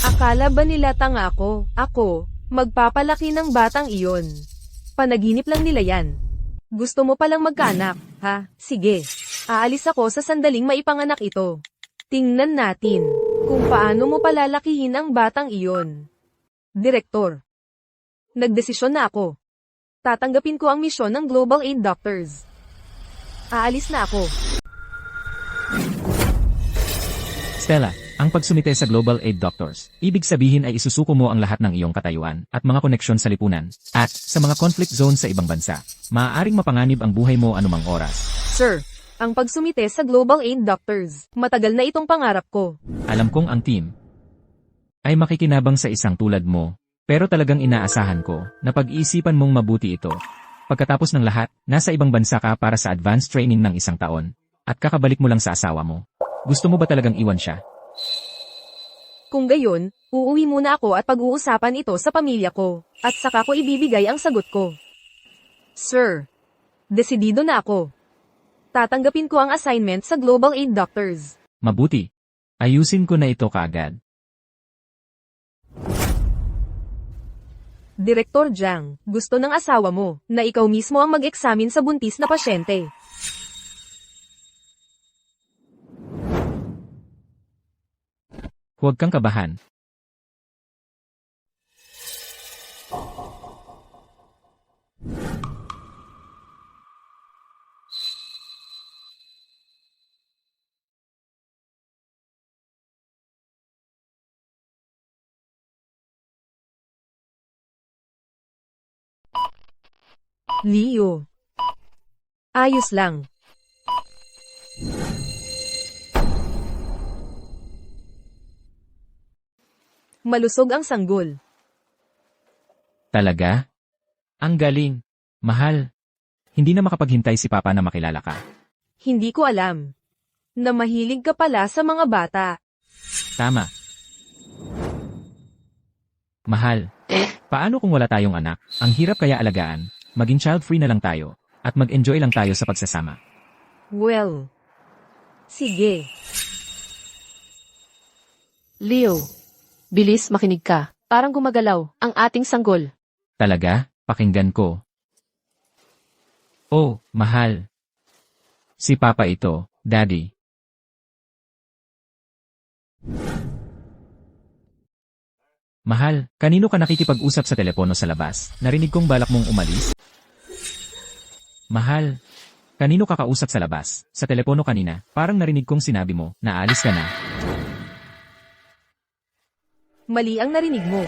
Akala ba nila tanga ako? Ako, magpapalaki ng batang iyon. Panaginip lang nila yan. Gusto mo palang magkaanak, ha? Sige. Aalis ako sa sandaling maipanganak ito. Tingnan natin kung paano mo palalakihin ang batang iyon. Direktor. Nagdesisyon na ako. Tatanggapin ko ang misyon ng Global Aid Doctors. Aalis na ako. Stella, ang pagsumite sa Global Aid Doctors, ibig sabihin ay isusuko mo ang lahat ng iyong katayuan at mga koneksyon sa lipunan, at sa mga conflict zone sa ibang bansa. Maaaring mapanganib ang buhay mo anumang oras. Sir, ang pagsumite sa Global Aid Doctors, matagal na itong pangarap ko. Alam kong ang team ay makikinabang sa isang tulad mo, pero talagang inaasahan ko na pag-iisipan mong mabuti ito. Pagkatapos ng lahat, nasa ibang bansa ka para sa advanced training ng 1 taon, at kakabalik mo lang sa asawa mo. Gusto mo ba talagang iwan siya? Kung gayon, uuwi muna ako at pag-uusapan ito sa pamilya ko, at saka ko ibibigay ang sagot ko. Sir, desidido na ako. Tatanggapin ko ang assignment sa Global Aid Doctors. Mabuti. Ayusin ko na ito kaagad. Direktor Jiang, gusto ng asawa mo na ikaw mismo ang mag-eksamin sa buntis na pasyente. Huwag kang kabahan. Leo. Ayos lang. Malusog ang sanggol. Talaga? Ang galing. Mahal. Hindi na makapaghintay si Papa na makilala ka. Hindi ko alam na mahilig ka pala sa mga bata. Tama. Mahal. Paano kung wala tayong anak? Ang hirap kaya alagaan. Maging child-free na lang tayo. At mag-enjoy lang tayo sa pagsasama. Well, sige. Leo, bilis makinig ka. Parang gumagalaw ang ating sanggol. Talaga? Pakinggan ko. Oh, mahal. Si Papa ito, Daddy. Mahal, kanino ka nakikipag-usap sa telepono sa labas? Narinig kong balak mong umalis? Mahal, kanino ka kausap sa labas? Sa telepono kanina, parang narinig kong sinabi mo na aalis ka na. Mali ang narinig mo.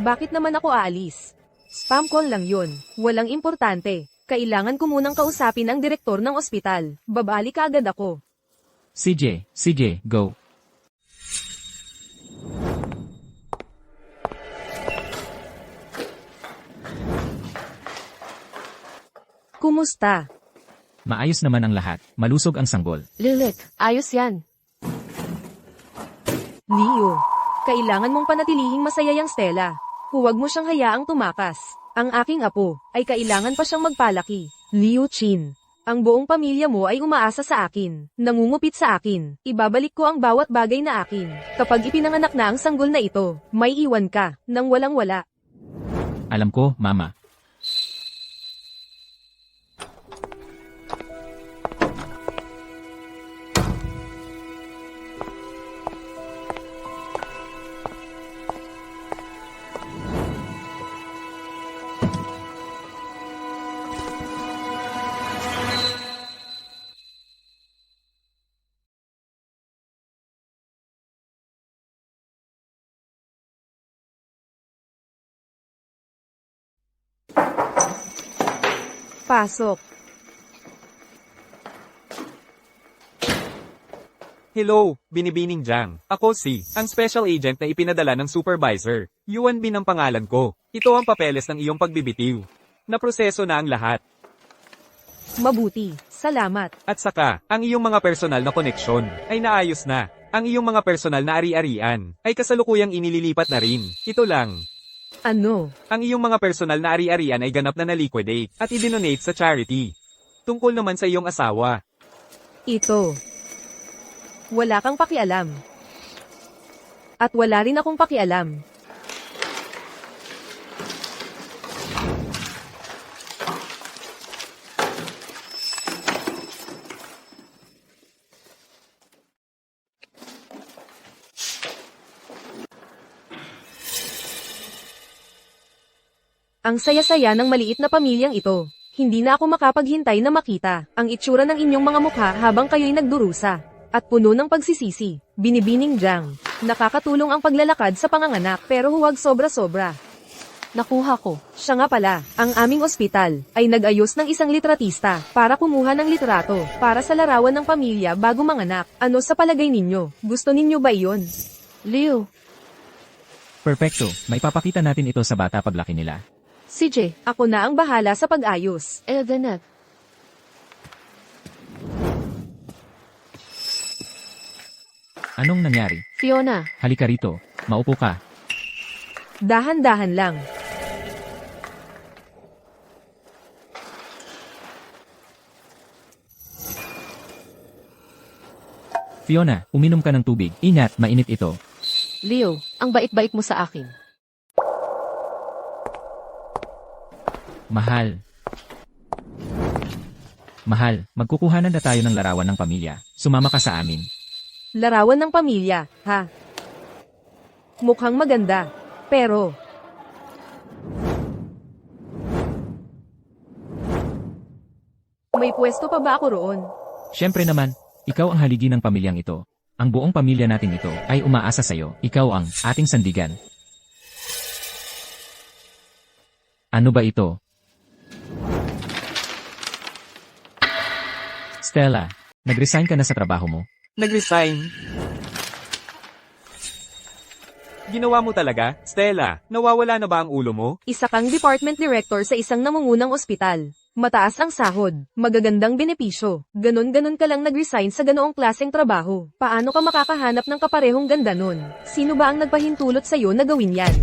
Bakit naman ako aalis? Spam call lang yun. Walang importante. Kailangan ko munang kausapin ang direktor ng ospital. Babalik agad ako. CJ, go. Kumusta? Maayos naman ang lahat, malusog ang sanggol. Lilik, ayos yan. Leo, kailangan mong panatilihing masaya yang Stella. Huwag mo siyang hayaang tumakas. Ang aking apo ay kailangan pa siyang magpalaki. Leo Chin, ang buong pamilya mo ay umaasa sa akin, nangungupit sa akin. Ibabalik ko ang bawat bagay na akin. Kapag ipinanganak na ang sanggol na ito, may iwan ka, nang walang-wala. Alam ko, Mama. Pasok. Hello, Binibining Jiang. Ako ang special agent na ipinadala ng supervisor. Yuan Bin ang pangalan ko. Ito ang papeles ng iyong pagbibitiw. Naproseso na ang lahat. Mabuti. Salamat. At saka, ang iyong mga personal na koneksyon ay naayos na. Ang iyong mga personal na ari-arian ay kasalukuyang inililipat na rin. Ito lang. Ano? Ang iyong mga personal na ari-arian ay ganap na na-liquidate at i-donate sa charity. Tungkol naman sa iyong asawa. Ito. Wala kang pakialam. At wala rin akong pakialam. Ang saya-saya ng maliit na pamilyang ito. Hindi na ako makapaghintay na makita ang itsura ng inyong mga mukha habang kayo'y nagdurusa. At puno ng pagsisisi. Binibining Jiang. Nakakatulong ang paglalakad sa panganganak pero huwag sobra-sobra. Nakuha ko. Siya nga pala, ang aming ospital ay nag-ayos ng isang litratista para kumuha ng litrato para sa larawan ng pamilya bago manganak. Ano sa palagay ninyo? Gusto ninyo ba iyon? Liu, Perfecto, maipapakita natin ito sa bata paglaki nila. CJ, Ako na ang bahala sa pag-ayos. Eldenet. Anong nangyari? Fiona, Halika rito, maupo ka. Dahan-dahan lang. Fiona, uminom ka ng tubig. Ingat, mainit ito. Liu, ang bait-bait mo sa akin. Mahal. Mahal, magkukuhanan na tayo ng larawan ng pamilya. Sumama ka sa amin. Larawan ng pamilya, ha? Mukhang maganda. Pero, may pwesto pa ba ako roon? Siyempre naman, ikaw ang haligi ng pamilyang ito. Ang buong pamilya natin ito ay umaasa sa'yo. Ikaw ang ating sandigan. Ano ba ito? Stella, nag-resign ka na sa trabaho mo? Nag-resign. Ginawa mo talaga? Stella, nawawala na ba ang ulo mo? Isa kang department director sa isang namungunang ospital. Mataas ang sahod, magagandang benepisyo. Ganon-ganon ka lang nag-resign sa ganoong klaseng trabaho. Paano ka makakahanap ng kaparehong ganda nun? Sino ba ang nagpahintulot sa'yo na gawin yan?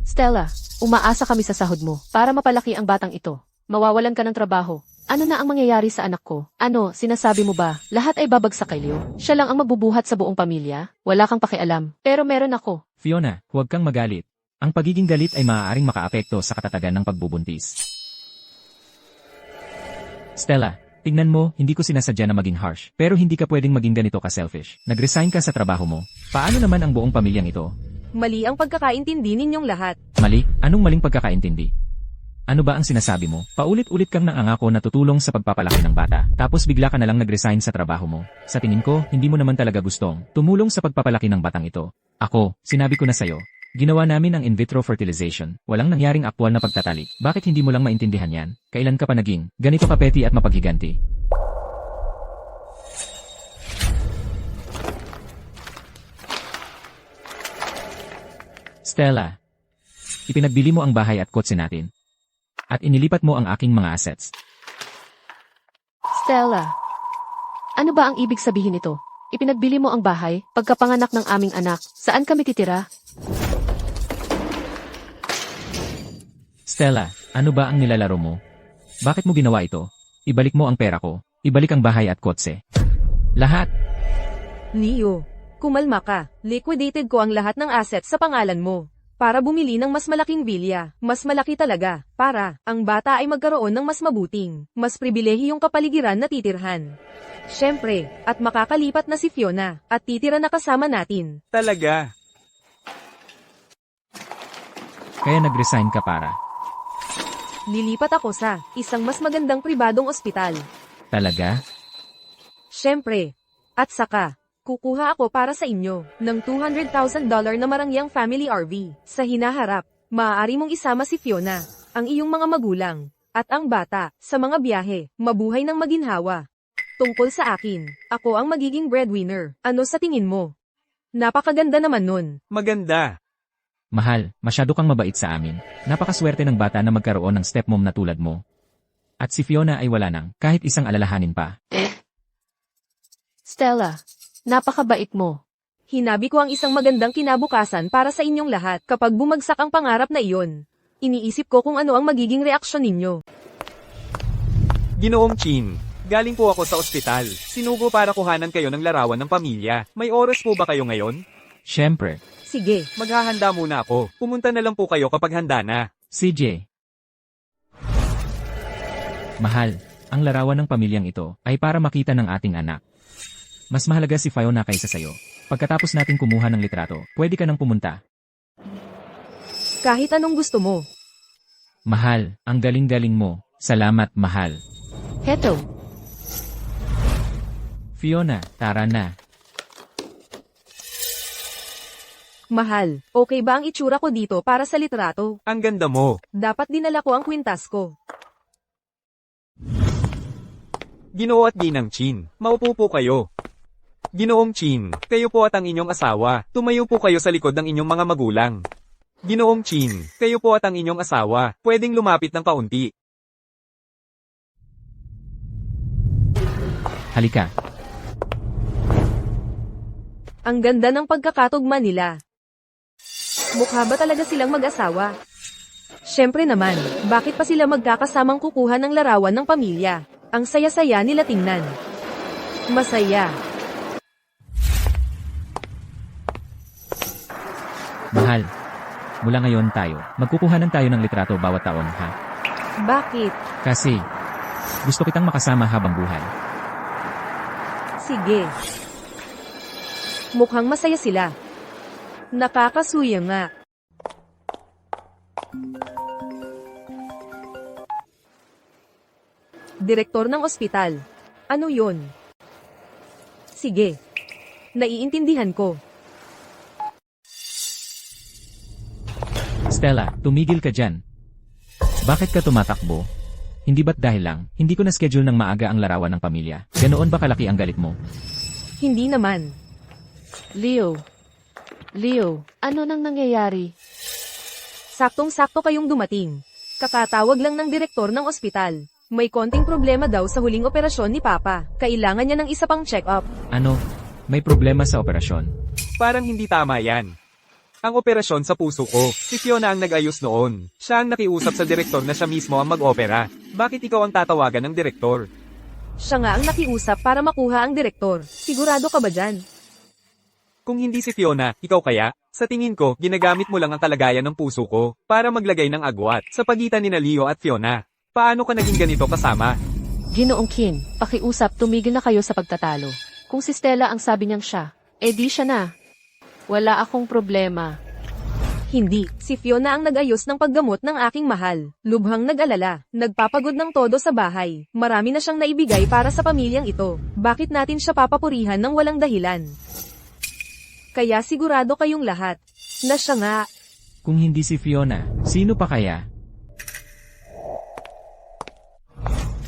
Stella, umaasa kami sa sahod mo para mapalaki ang batang ito. Mawawalan ka ng trabaho. Ano na ang mangyayari sa anak ko? Ano, sinasabi mo ba? Lahat ay babagsak kay Leo. Siya lang ang magbubuhat sa buong pamilya? Wala kang pakialam. Pero meron ako. Fiona, huwag kang magalit. Ang pagiging galit ay maaaring makaapekto sa katatagan ng pagbubuntis. Stella, tingnan mo, hindi ko sinasadya na maging harsh. Pero hindi ka pwedeng maging ganito ka-selfish. Nag-resign ka sa trabaho mo. Paano naman ang buong pamilyang ito? Mali ang pagkakaintindi ninyong lahat. Mali? Anong maling pagkakaintindi? Ano ba ang sinasabi mo? Paulit-ulit kang nangangako na tutulong sa pagpapalaki ng bata, tapos bigla ka na lang nag-resign sa trabaho mo. Sa tingin ko, hindi mo naman talaga gustong tumulong sa pagpapalaki ng batang ito. Ako, sinabi ko na sa'yo, ginawa namin ang in vitro fertilization. Walang nangyaring aktwal na pagtatalik. Bakit hindi mo lang maintindihan yan? Kailan ka pa naging ganito kapeti at mapaghiganti? Stella, ipinagbili mo ang bahay at kotse natin. At inilipat mo ang aking mga assets. Stella, ano ba ang ibig sabihin nito? Ipinagbili mo ang bahay, pagkapanganak ng aming anak. Saan kami titira? Stella, ano ba ang nilalaro mo? Bakit mo ginawa ito? Ibalik mo ang pera ko. Ibalik ang bahay at kotse. Lahat. Leo, kumalma ka. Liquidated ko ang lahat ng assets sa pangalan mo. Para bumili ng mas malaking bilya, mas malaki talaga, para ang bata ay magkaroon ng mas mabuting, mas pribilehiyong kapaligiran na titirhan. Siyempre, at makakalipat na si Fiona, at titira na kasama natin. Talaga. Kaya nag-resign ka para. Lilipat ako sa isang mas magandang pribadong ospital. Talaga? Siyempre. At saka, kukuha ako para sa inyo ng $200,000 na marangyang family RV. Sa hinaharap, maaari mong isama si Fiona, ang iyong mga magulang, at ang bata, sa mga biyahe, mabuhay ng maginhawa. Tungkol sa akin, ako ang magiging breadwinner. Ano sa tingin mo? Napakaganda naman nun. Maganda. Mahal, masyado kang mabait sa amin. Napakaswerte ng bata na magkaroon ng stepmom na tulad mo. At si Fiona ay wala nang kahit isang alalahanin pa. Stella, napakabait mo. Hinabi ko ang isang magandang kinabukasan para sa inyong lahat kapag bumagsak ang pangarap na iyon. Iniisip ko kung ano ang magiging reaksyon ninyo. Ginoong Chin, galing po ako sa ospital. Sinugo para kuhanan kayo ng larawan ng pamilya. May oras po ba kayo ngayon? Siyempre. Sige, Maghahanda muna ako. Pumunta na lang po kayo kapag handa na. CJ. Mahal, ang larawan ng pamilyang ito ay para makita ng ating anak. Mas mahalaga si Fiona kaysa sayo. Pagkatapos natin kumuha ng litrato, pwede ka nang pumunta. kahit anong gusto mo. Mahal, ang galing-galing mo. Salamat, mahal. Heto, Fiona, tara na. Mahal, okay ba ang itsura ko dito para sa litrato? Ang ganda mo. Dapat dinala ko ang kwintas ko. Ginoo at Ginang Chin, maupo po kayo. Ginoong Chin, kayo po at ang inyong asawa, tumayo po kayo sa likod ng inyong mga magulang. Ginoong Chin, kayo po at ang inyong asawa, pwedeng lumapit ng kaunti. Halika. Ang ganda ng pagkakatugma nila. Mukha ba talaga silang mag-asawa? Siyempre naman, bakit pa sila magkakasamang kukuha ng larawan ng pamilya? Ang saya-saya nila tingnan. Masaya. Mahal. Mula ngayon tayo, magkukuhanan tayo ng litrato bawat taon, ha? Bakit? Kasi, gusto kitang makasama habang buhay. Sige. Mukhang masaya sila. Nakakasuya nga. Direktor ng ospital. Ano yun? Sige. Naiintindihan ko. Stella, tumigil ka dyan. Bakit ka tumatakbo? Hindi ba't dahil lang, hindi ko na-schedule ng maaga ang larawan ng pamilya? Ganoon ba kalaki ang galit mo? Hindi naman. Leo, ano nang nangyayari? Saktong-sakto kayong dumating. Kakatawag lang ng direktor ng ospital. May konting problema daw sa huling operasyon ni Papa. Kailangan niya ng isa pang check-up. Ano? May problema sa operasyon? Parang hindi tama yan. Ang operasyon sa puso ko, si Fiona ang nag-ayos noon. Siya ang nakiusap sa direktor na siya mismo ang mag-opera. Bakit ikaw ang tatawagan ng direktor? Siya nga ang nakiusap para makuha ang direktor. Sigurado ka ba dyan? Kung hindi si Fiona, ikaw kaya? Sa tingin ko, ginagamit mo lang ang kalagayan ng puso ko para maglagay ng agwat sa pagitan ni Leo at Fiona. Paano ka naging ganito kasama? Ginoong Kin, pakiusap tumigil na kayo sa pagtatalo. Kung si Stella ang sabi niyang siya, di siya na. Wala akong problema. Hindi. Si Fiona ang nag-ayos ng paggamot ng aking mahal. Lubhang nag-alala. Nagpapagod ng todo sa bahay. Marami na siyang naibigay para sa pamilyang ito. Bakit natin siya papapurihan ng walang dahilan? Kaya sigurado kayong lahat na siya nga. Kung hindi si Fiona, sino pa kaya?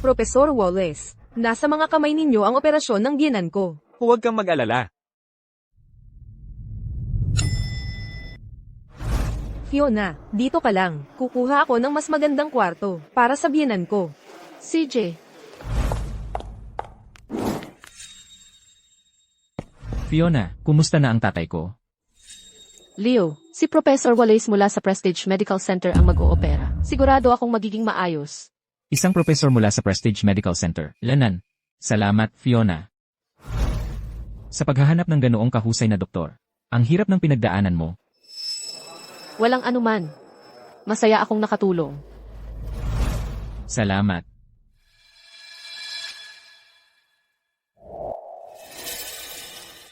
Professor Wallace, nasa mga kamay ninyo ang operasyon ng biyenan ko. Huwag kang mag-alala. Fiona, dito ka lang. Kukuha ako ng mas magandang kwarto para sa biyenan ko. CJ, Fiona, kumusta na ang tatay ko? Leo, si Professor Wallace mula sa Prestige Medical Center ang mag-oopera. Sigurado akong magiging maayos. Isang profesor mula sa Prestige Medical Center. Lanan. Salamat, Fiona. Sa paghahanap ng ganoong kahusay na doktor, ang hirap ng pinagdaanan mo. Walang anuman. Masaya akong nakatulong. Salamat.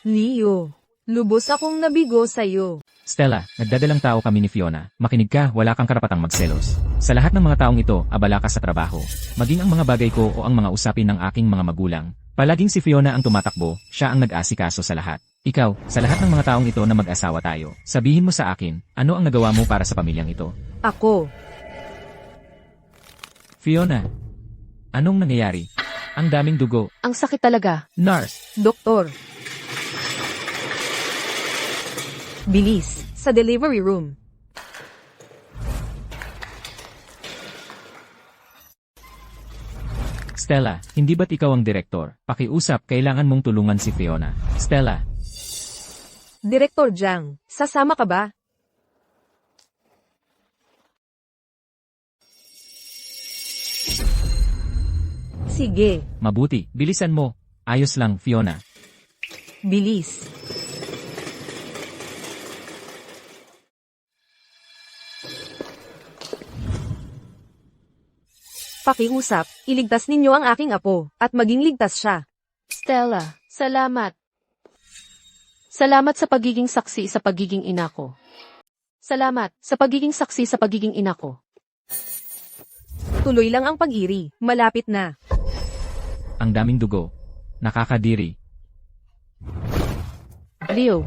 Leo, lubos akong nabigo sa'yo. Stella, nagdadalang tao kami ni Fiona. Makinig ka, wala kang karapatang magselos. Sa lahat ng mga taong ito, abala ka sa trabaho. Maging ang mga bagay ko o ang mga usapin ng aking mga magulang. Palaging si Fiona ang tumatakbo, siya ang nag-asikaso sa lahat. Ikaw, sa lahat ng mga taong ito na mag-asawa tayo, sabihin mo sa akin, ano ang nagawa mo para sa pamilyang ito? Ako. Fiona, anong nangyayari? Ang daming dugo. Ang sakit talaga. Nurse, Doktor. Bilis, sa delivery room. Stella, hindi ba't ikaw ang direktor? Pakiusap, kailangan mong tulungan si Fiona. Stella, Direktor Jiang, sasama ka ba? Sige, mabuti, bilisan mo. Ayos lang, Fiona. bilis. Pakiusap, iligtas ninyo ang aking apo, at maging ligtas siya. Stella, salamat. Salamat sa pagiging saksi sa pagiging ina ko. Salamat sa pagiging saksi sa pagiging ina ko. Tuloy lang ang pag-iri, malapit na. Ang daming dugo. Nakakadiri. Leo.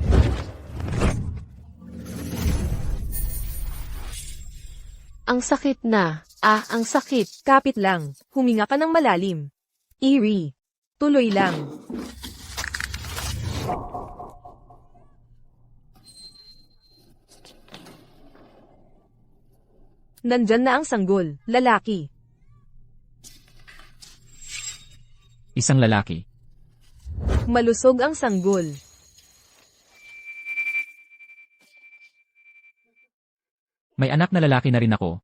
Ang sakit na. Ang sakit. Kapit lang, huminga ka ng malalim. Eerie. Tuloy lang. Nandyan na ang sanggol, lalaki. Isang lalaki. Malusog ang sanggol. May anak na lalaki na rin ako.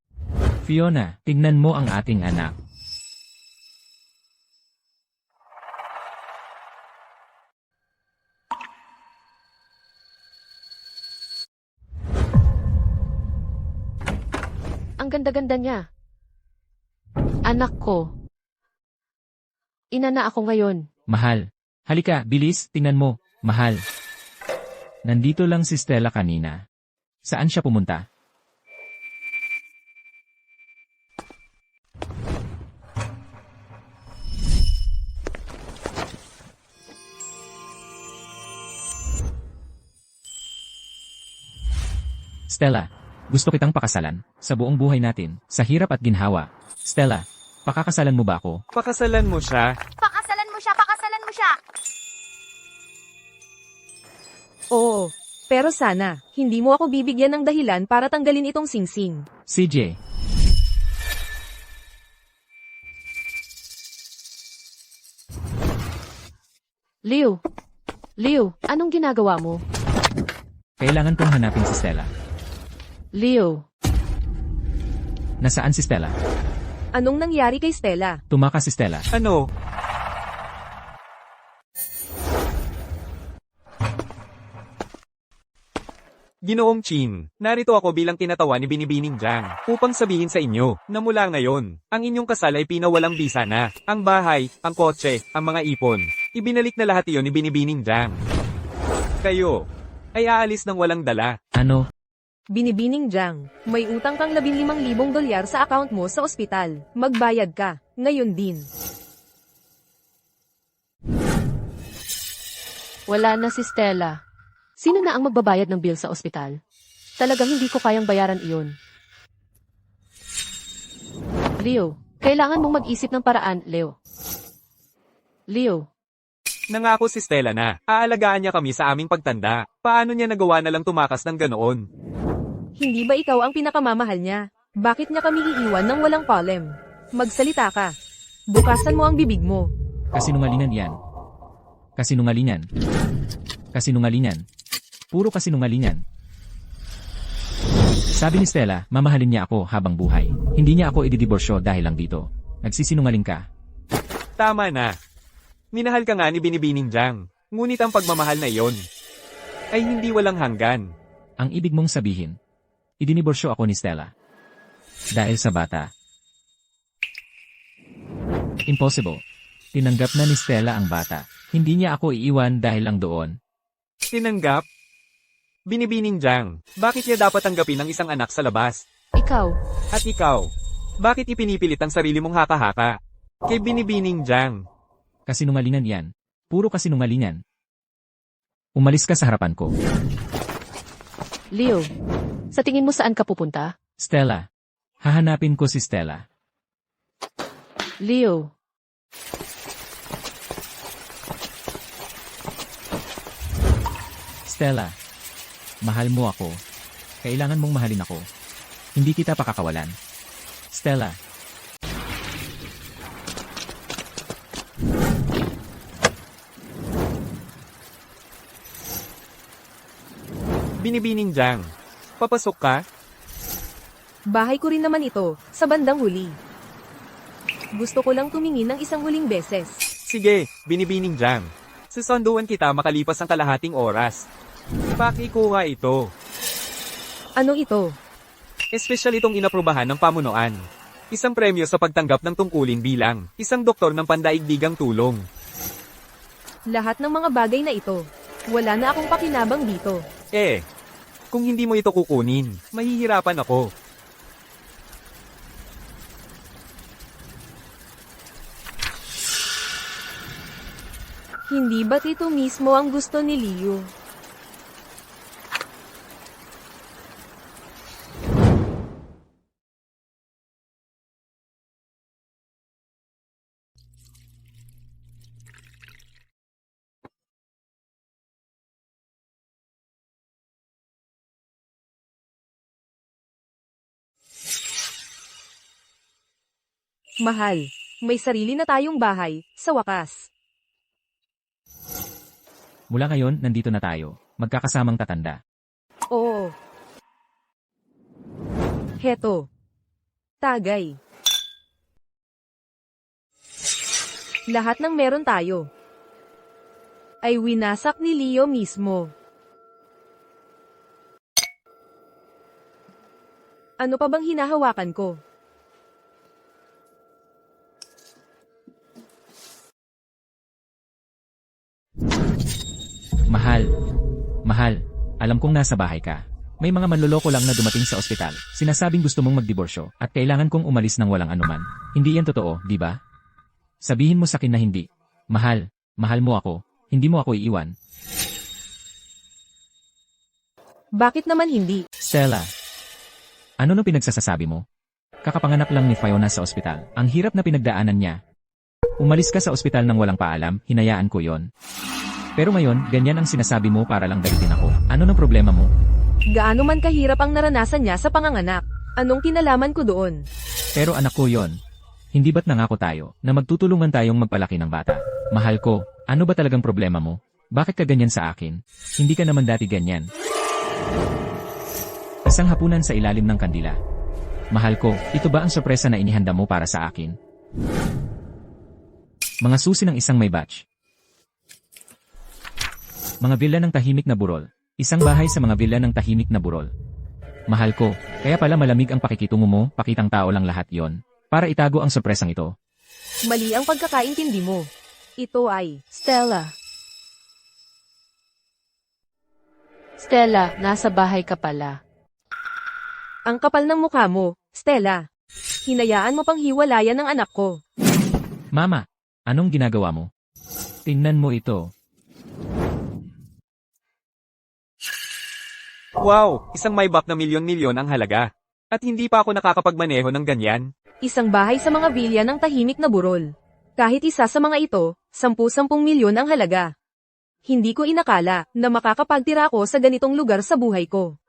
Fiona, tignan mo ang ating anak. Ang ganda-ganda niya. Anak ko. Ina na ako ngayon. Mahal. Halika, bilis, tingnan mo. Mahal. Nandito lang si Stella kanina. Saan siya pumunta? Stella, gusto kitang pakasalan. Sa buong buhay natin, sa hirap at ginhawa. Stella, pakakasalan mo ba ako? Pakasalan mo siya. Pakasalan mo siya, pakasalan mo siya. Oo, pero sana, hindi mo ako bibigyan ng dahilan para tanggalin itong singsing. CJ, Leo. Leo, anong ginagawa mo? kailangan kong hanapin si Stella. Leo. Nasaan si Stella? Anong nangyari kay Stella? Tumakas si Stella. Ano? Ginoong Chin, narito ako bilang tinatawa ni Binibining Jiang upang sabihin sa inyo na mula ngayon, ang inyong kasal ay pinawalang bisa na. Ang bahay, ang kotse, ang mga ipon. Ibinalik na lahat iyon ni Binibining Jiang. Kayo ay aalis ng walang dala. Ano? Binibining Jiang, may utang kang 15,000 dolyar sa account mo sa ospital. Magbayad ka, ngayon din. Wala na si Stella. Sino na ang magbabayad ng bill sa ospital? Talagang hindi ko kayang bayaran iyon. Leo, kailangan mong mag-isip ng paraan, Leo. Leo, Nangako si Stella na aalagaan niya kami sa aming pagtanda. Paano niya nagawa na lang tumakas ng ganoon? Hindi ba ikaw ang pinakamamahal niya? Bakit niya kami iiwan ng walang palem? Magsalita ka. Bukasan mo ang bibig mo. Kasinungalingan yan. Kasinungalingan. Kasinungalingan. Puro kasinungalingan. Sabi ni Stella, mamahalin niya ako habang buhay. Hindi niya ako ididiborsyo dahil lang dito. Nagsisinungaling ka. Tama na. Minahal ka nga ni Binibining Jiang. Ngunit ang pagmamahal na iyon ay hindi walang hanggan. Ang ibig mong sabihin, idiniborsyo ako ni Stella. Dahil sa bata. Impossible. Tinanggap na ni Stella ang bata. Hindi niya ako iiwan dahil lang doon. Tinanggap? Binibining Jiang, bakit niya dapat tanggapin ang isang anak sa labas? ikaw. At ikaw, bakit ipinipilit ang sarili mong haka-haka? Kay Binibining Jiang, Kasinungalingan yan. Puro kasinungalingan. Umalis ka sa harapan ko. Leo, sa tingin mo saan ka pupunta? Stella. Hahanapin ko si Stella. Leo, Stella. Mahal mo ako. Kailangan mong mahalin ako. Hindi kita pakakawalan. Stella. Binibining Jiang, papasok ka? Bahay ko rin naman ito, sa bandang huli. Gusto ko lang tumingin ng isang huling beses. Sige, Binibining Jiang. Susunduan kita makalipas ang kalahating oras. Pakikuha ito. Ano ito? Espesyal itong inaprubahan ng pamunuan. Isang premyo sa pagtanggap ng tungkulin bilang isang doktor ng pandaigdigang tulong. Lahat ng mga bagay na ito, wala na akong pakinabang dito. Kung hindi mo ito kukunin, mahihirapan ako. Hindi ba't ito mismo ang gusto ni Leo? Mahal, may sarili na tayong bahay, sa wakas. Mula ngayon, nandito na tayo. Magkakasamang tatanda. Oo. Heto. Tagay. Lahat ng meron tayo ay winasak ni Leo mismo. Ano pa bang hinahawakan ko? Mahal, alam kong nasa bahay ka. May mga manloloko lang na dumating sa ospital. Sinasabing gusto mong magdiborsyo at kailangan kong umalis ng walang anuman. Hindi yan totoo, di ba? Sabihin mo sa akin na hindi. Mahal mo ako. Hindi mo ako iiwan. Bakit naman hindi? Stella, ano nung pinagsasasabi mo? Kakapanganak lang ni Fiona sa ospital. Ang hirap na pinagdaanan niya. Umalis ka sa ospital nang walang paalam, hinayaan ko yon. Pero ngayon, ganyan ang sinasabi mo para lang dalitin ako. Ano nang problema mo? Gaano man kahirap ang naranasan niya sa panganganak? Anong kinalaman ko doon? Pero anak ko yon. Hindi ba't nangako tayo na magtutulungan tayong magpalaki ng bata? Mahal ko, ano ba talagang problema mo? Bakit ka ganyan sa akin? Hindi ka naman dati ganyan. Isang hapunan sa ilalim ng kandila. Mahal ko, ito ba ang sorpresa na inihanda mo para sa akin? Mga susi ng isang may batch. Mga villa ng tahimik na burol. Isang bahay sa mga villa ng tahimik na burol. Mahal ko, kaya pala malamig ang pakikitungo mo, pakitang tao lang lahat yon. Para itago ang sorpresang ito. Mali ang pagkakaintindi mo. Ito ay Stella. Stella, nasa bahay ka pala. ang kapal ng mukha mo, Stella. Hinayaan mo pang hiwalayan ng anak ko. Mama, anong ginagawa mo? Tingnan mo ito. Wow, isang Maybach na milyon-milyon ang halaga. At hindi pa ako nakakapagmaneho ng ganyan. Isang bahay sa mga vilya ng tahimik na burol. Kahit isa sa mga ito, 10-10 milyon ang halaga. Hindi ko inakala na makakapagtira ako sa ganitong lugar sa buhay ko.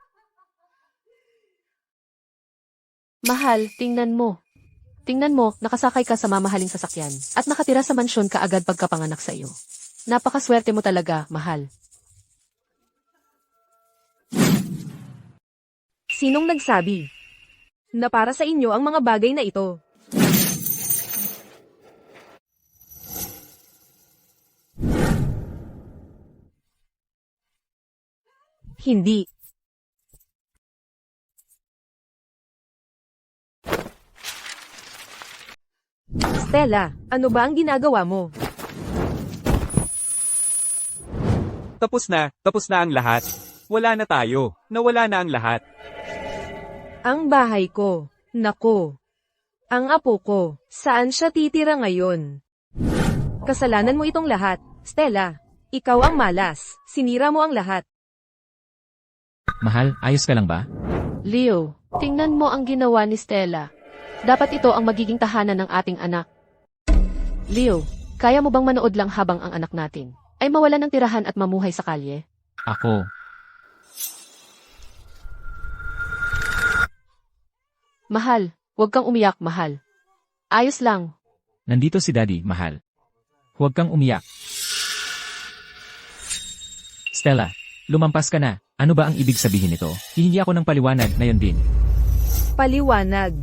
Mahal, tingnan mo. Tingnan mo, nakasakay ka sa mamahaling sasakyan at nakatira sa mansyon kaagad pagkapanganak sa iyo. Napakaswerte mo talaga, mahal. Sinong nagsabi na para sa inyo ang mga bagay na ito? Hindi. Stella, ano ba ang ginagawa mo? Tapos na ang lahat. Wala na tayo. Nawala na ang lahat. Ang bahay ko. Nako. Ang apo ko. Saan siya titira ngayon? Kasalanan mo itong lahat, Stella. Ikaw ang malas. Sinira mo ang lahat. Mahal, ayos ka lang ba? Leo, tingnan mo ang ginawa ni Stella. Dapat ito ang magiging tahanan ng ating anak. Leo, kaya mo bang manood lang habang ang anak natin ay mawalan ng tirahan at mamuhay sa kalye? Ako. Mahal, huwag kang umiyak, mahal. Ayos lang. Nandito si Daddy, mahal. Huwag kang umiyak. Stella, lumampas ka na. Ano ba ang ibig sabihin nito? Hihingi ako ng paliwanag na yon din. Paliwanag.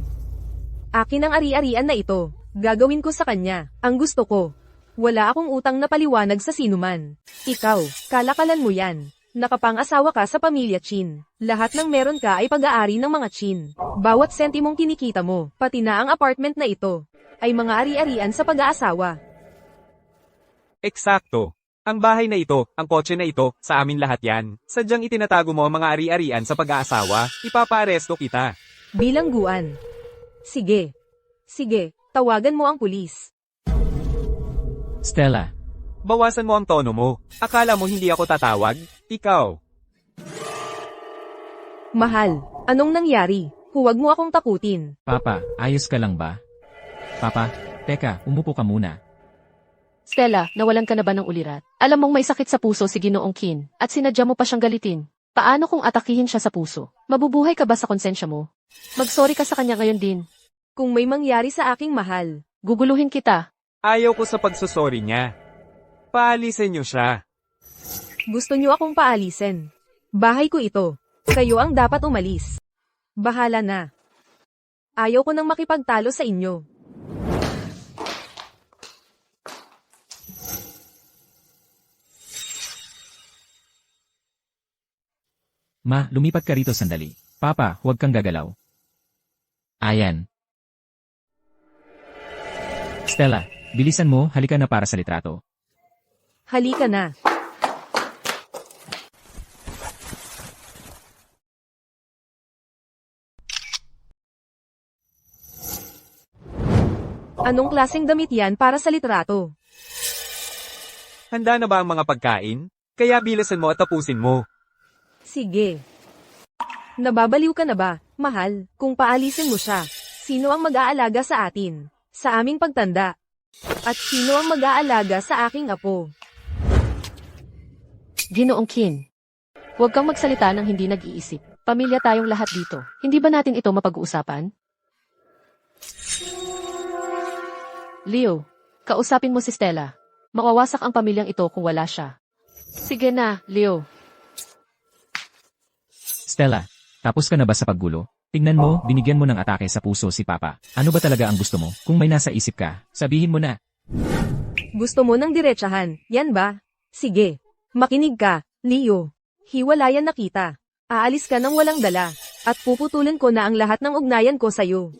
Akin ang ari-arian na ito. Gagawin ko sa kanya ang gusto ko. Wala akong utang na paliwanag sa sinuman. Ikaw, kalakalan mo yan. Nakapang-asawa ka sa pamilya Chin. Lahat ng meron ka ay pag-aari ng mga Chin. Bawat sentimong kinikita mo, pati na ang apartment na ito, ay mga ari-arian sa pag-aasawa. Eksakto. Ang bahay na ito, ang kotse na ito, sa amin lahat yan. Sadyang itinatago mo ang mga ari-arian sa pag-aasawa, ipapaaresto kita. Bilangguan. Sige. Sige, tawagan mo ang pulis. Stella, Bawasan mo ang tono mo. Akala mo hindi ako tatawag? Ikaw. Mahal, anong nangyari? Huwag mo akong takutin. Papa, ayos ka lang ba? Papa, teka, umupo ka muna. Stella, nawalan ka na ba ng ulirat? Alam mong may sakit sa puso si Ginoong Qin, at sinadya mo pa siyang galitin. Paano kung atakihin siya sa puso? Mabubuhay ka ba sa konsensya mo? Mag-sorry ka sa kanya ngayon din. Kung may mangyari sa aking mahal, Guguluhin kita. Ayaw ko sa pagsusori niya. Paalisin niyo siya. gusto niyo akong paalisin. Bahay ko ito. Kayo ang dapat umalis. Bahala na. Ayaw ko nang makipagtalo sa inyo. Ma, lumipat ka rito sandali. Papa, huwag kang gagalaw. Ayan. Stella, bilisan mo, halika na para sa litrato. Halika na. Anong klaseng damit yan para sa litrato? Handa na ba ang mga pagkain? Kaya bilisan mo at tapusin mo. Sige. Nababaliw ka na ba, mahal, kung paalisin mo siya? Sino ang mag-aalaga sa atin? Sa aming pagtanda? At sino ang mag-aalaga sa aking apo? Ginoong Qin. Huwag kang magsalita ng hindi nag-iisip. Pamilya tayong lahat dito. Hindi ba natin ito mapag-uusapan? Leo, kausapin mo si Stella. Mawawasak ang pamilyang ito kung wala siya. Sige na, Leo. Stella, tapos ka na ba sa paggulo? Tingnan mo, binigyan mo ng atake sa puso si Papa. Ano ba talaga ang gusto mo? Kung may nasa isip ka, sabihin mo na. Gusto mo ng diretsahan, yan ba? Sige. Makinig ka, Leo. Hiwalayan na kita. Aalis ka ng walang dala. At puputulin ko na ang lahat ng ugnayan ko sa'yo.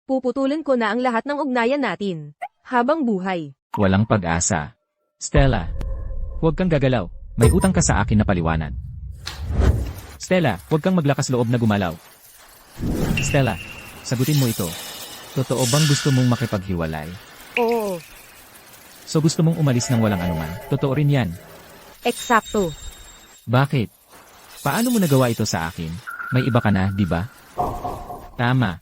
Puputulin ko na ang lahat ng ugnayan natin. Habang buhay. Walang pag-asa. Stella, huwag kang gagalaw. May utang ka sa akin na paliwanag. Stella, huwag kang maglakas loob na gumalaw. Stella, sagutin mo ito. Totoo bang gusto mong makipaghiwalay? Oo, So gusto mong umalis ng walang anuman? Totoo rin yan. eksakto. Bakit? Paano mo nagawa ito sa akin? May iba ka na, di ba? Tama.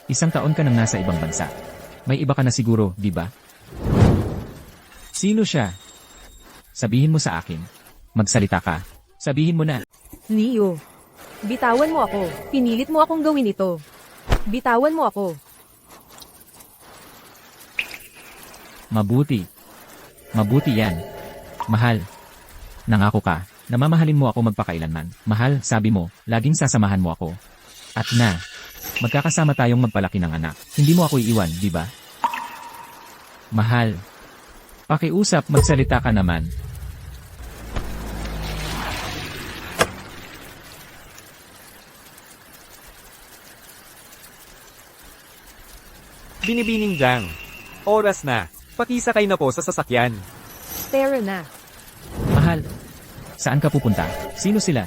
1 taon ka nang nasa ibang bansa. May iba ka na siguro, di ba? Sino siya? Sabihin mo sa akin. Magsalita ka. Sabihin mo na. Leo. Bitawan mo ako. Pinilit mo akong gawin ito. Bitawan mo ako. Mabuti. Mabuti yan. Mahal. Nangako ka. Namamahalin mo ako magpakailanman. Mahal, sabi mo, laging sasamahan mo ako. At na, magkakasama tayong magpalaki ng anak. Hindi mo ako iiwan, di ba? Mahal. Pakiusap, magsalita ka naman. Binibining Jang. Oras na. Pakisakay na po sa sasakyan. Tara na. Mahal. Saan ka pupunta? Sino sila?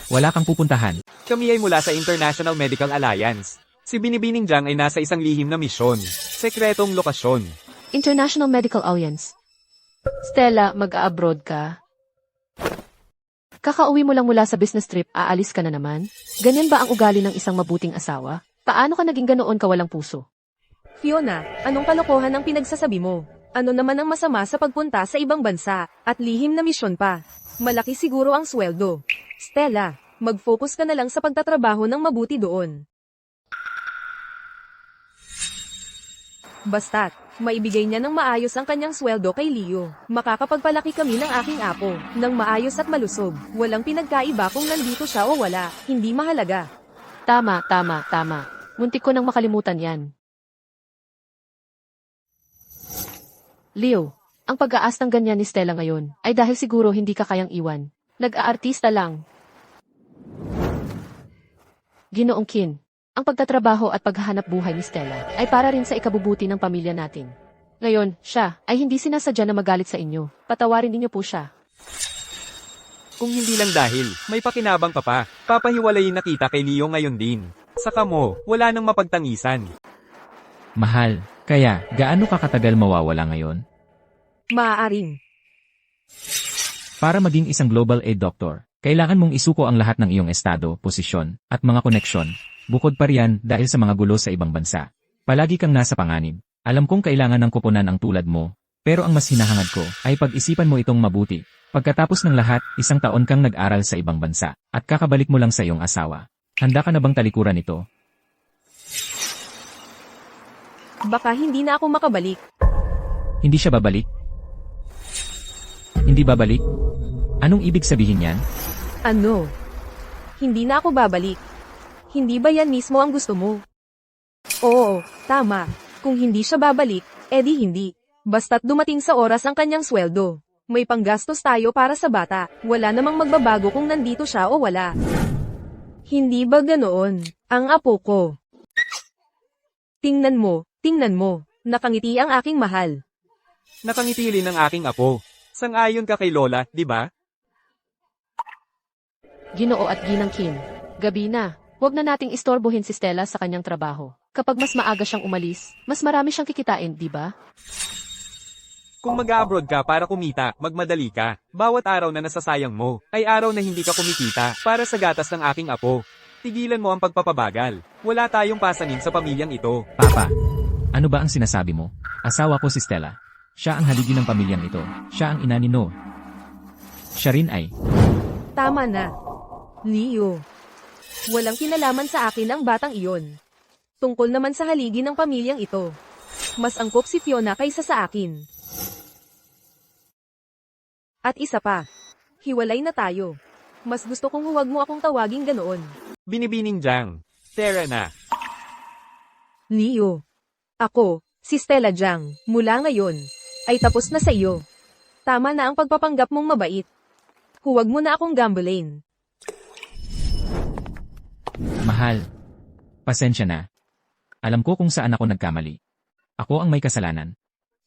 Wala kang pupuntahan. Kami ay mula sa International Medical Alliance. Si Binibining Jang ay nasa isang lihim na misyon. Sekretong lokasyon. International Medical Alliance. Stella, mag-a-abroad ka? Kakauwi mo lang mula sa business trip, aalis ka na naman? Ganyan ba ang ugali ng isang mabuting asawa? Paano ka naging ganoon kawalang puso? Fiona, anong kalokohan ang pinagsasabi mo? Ano naman ang masama sa pagpunta sa ibang bansa, at lihim na misyon pa? Malaki siguro ang sweldo. Stella, mag-focus ka na lang sa pagtatrabaho ng mabuti doon. Basta't, maibigay niya ng maayos ang kanyang sweldo kay Leo. Makakapagpalaki kami ng aking apo, ng maayos at malusog. Walang pinagkaiba kung nandito siya o wala, hindi mahalaga. Tama. Muntik ko nang makalimutan yan. Leo, Ang pag-aastang ganyan ni Stella ngayon ay dahil siguro hindi ka kayang iwan. Nag-aartista lang. Ginoong Qin, ang pagtatrabaho at paghahanap buhay ni Stella ay para rin sa ikabubuti ng pamilya natin. Ngayon, siya ay hindi sinasadya na magalit sa inyo. Patawarin ninyo po siya. Kung hindi lang dahil, may pakinabang ka pa, papahiwalayin na kita kay Leo ngayon din. Saka mo, wala nang mapagtangisan. Mahal, kaya gaano ka katagal mawawala ngayon? Maaaring. Para maging isang global aid doctor, kailangan mong isuko ang lahat ng iyong estado, posisyon, at mga koneksyon. Bukod pa riyan dahil sa mga gulo sa ibang bansa. Palagi kang nasa panganib. Alam kong kailangan ng koponan ang tulad mo, pero ang mas hinahangad ko ay pag-isipan mo itong mabuti. Pagkatapos ng lahat, 1 taon kang nag-aral sa ibang bansa, at kakabalik mo lang sa iyong asawa. Handa ka na bang talikuran ito? Baka hindi na ako makabalik. Hindi siya babalik? Hindi babalik? Anong ibig sabihin yan? Ano? Hindi na ako babalik. Hindi ba yan mismo ang gusto mo? Oo, tama. Kung hindi siya babalik, edi hindi. Basta't dumating sa oras ang kanyang sweldo. May panggastos tayo para sa bata. Wala namang magbabago kung nandito siya o wala. Hindi ba ganoon? Ang apo ko. Tingnan mo. Nakangiti ang aking mahal. Nakangiti rin ang aking apo. Sang-ayon ka kay Lola, di ba? Ginoo at Ginang Qin, gabi na. Huwag na nating istorbohin si Stella sa kanyang trabaho. Kapag mas maaga siyang umalis, mas marami siyang kikitain, di ba? Kung mag-abroad ka para kumita, magmadali ka. Bawat araw na nasasayang mo, ay araw na hindi ka kumikita para sa gatas ng aking apo. Tigilan mo ang pagpapabagal. Wala tayong pasanin sa pamilyang ito. Papa, ano ba ang sinasabi mo? Asawa ko si Stella. Siya ang haligi ng pamilyang ito. Siya ang ina ni No. Siya rin ay. Tama na. Leo. Walang kinalaman sa akin ang batang iyon. Tungkol naman sa haligi ng pamilyang ito. Mas angkop si Fiona kaysa sa akin. At isa pa. Hiwalay na tayo. Mas gusto kong huwag mo akong tawaging ganoon. Binibining Jang. Tara na. Leo. Ako, si Stella Jang, mula ngayon, ay tapos na sa iyo. Tama na ang pagpapanggap mong mabait. Huwag mo na akong gambling. Mahal. Pasensya na. Alam ko kung saan ako nagkamali. Ako ang may kasalanan.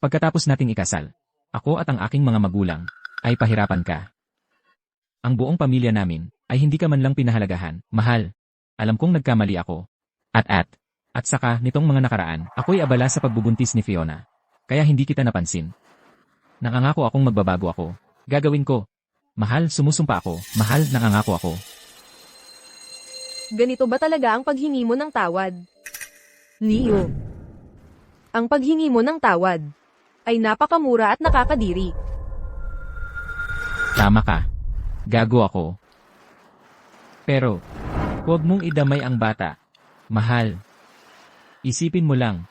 Pagkatapos nating ikasal, ako at ang aking mga magulang, ay pahirapan ka. Ang buong pamilya namin, ay hindi ka man lang pinahalagahan. Mahal. Alam kong nagkamali ako. At saka, nitong mga nakaraan, ako'y abala sa pagbubuntis ni Fiona. Kaya hindi kita napansin. Nangangako akong magbabago ako. Gagawin ko. Mahal, sumusumpa ako. Mahal, nangangako ako. Ganito ba talaga ang paghingi mo ng tawad? Leo. Ang paghingi mo ng tawad ay napakamura at nakakadiri. Tama ka. Gago ako. Pero, huwag mong idamay ang bata. Mahal. Isipin mo lang.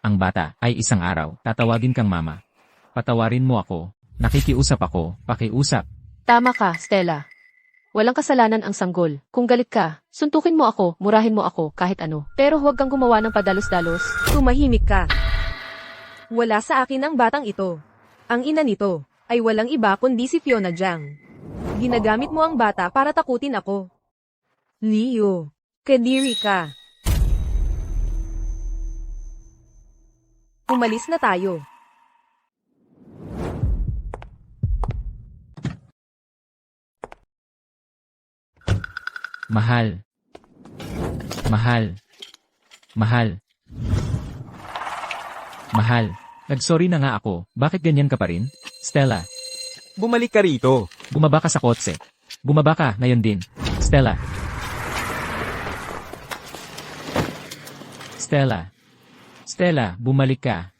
Ang bata ay isang araw. Tatawagin kang mama. Patawarin mo ako. Nakikiusap ako. Pakiusap. Tama ka, Stella. Walang kasalanan ang sanggol. Kung galit ka, suntukin mo ako, murahin mo ako, kahit ano. Pero huwag kang gumawa ng padalos-dalos. Tumahimik ka. Wala sa akin ang batang ito. Ang ina nito ay walang iba kundi si Fiona Jang. Ginagamit mo ang bata para takutin ako. Leo, kadiri ka. Umalis na tayo. Mahal. Mahal. Mahal. Mahal. Nagsorry na nga ako. Bakit ganyan ka pa rin? Stella, Bumalik ka rito. bumaba ka sa kotse. Bumaba ka, ngayon din. Stella. Stella. Stella, bumalik ka.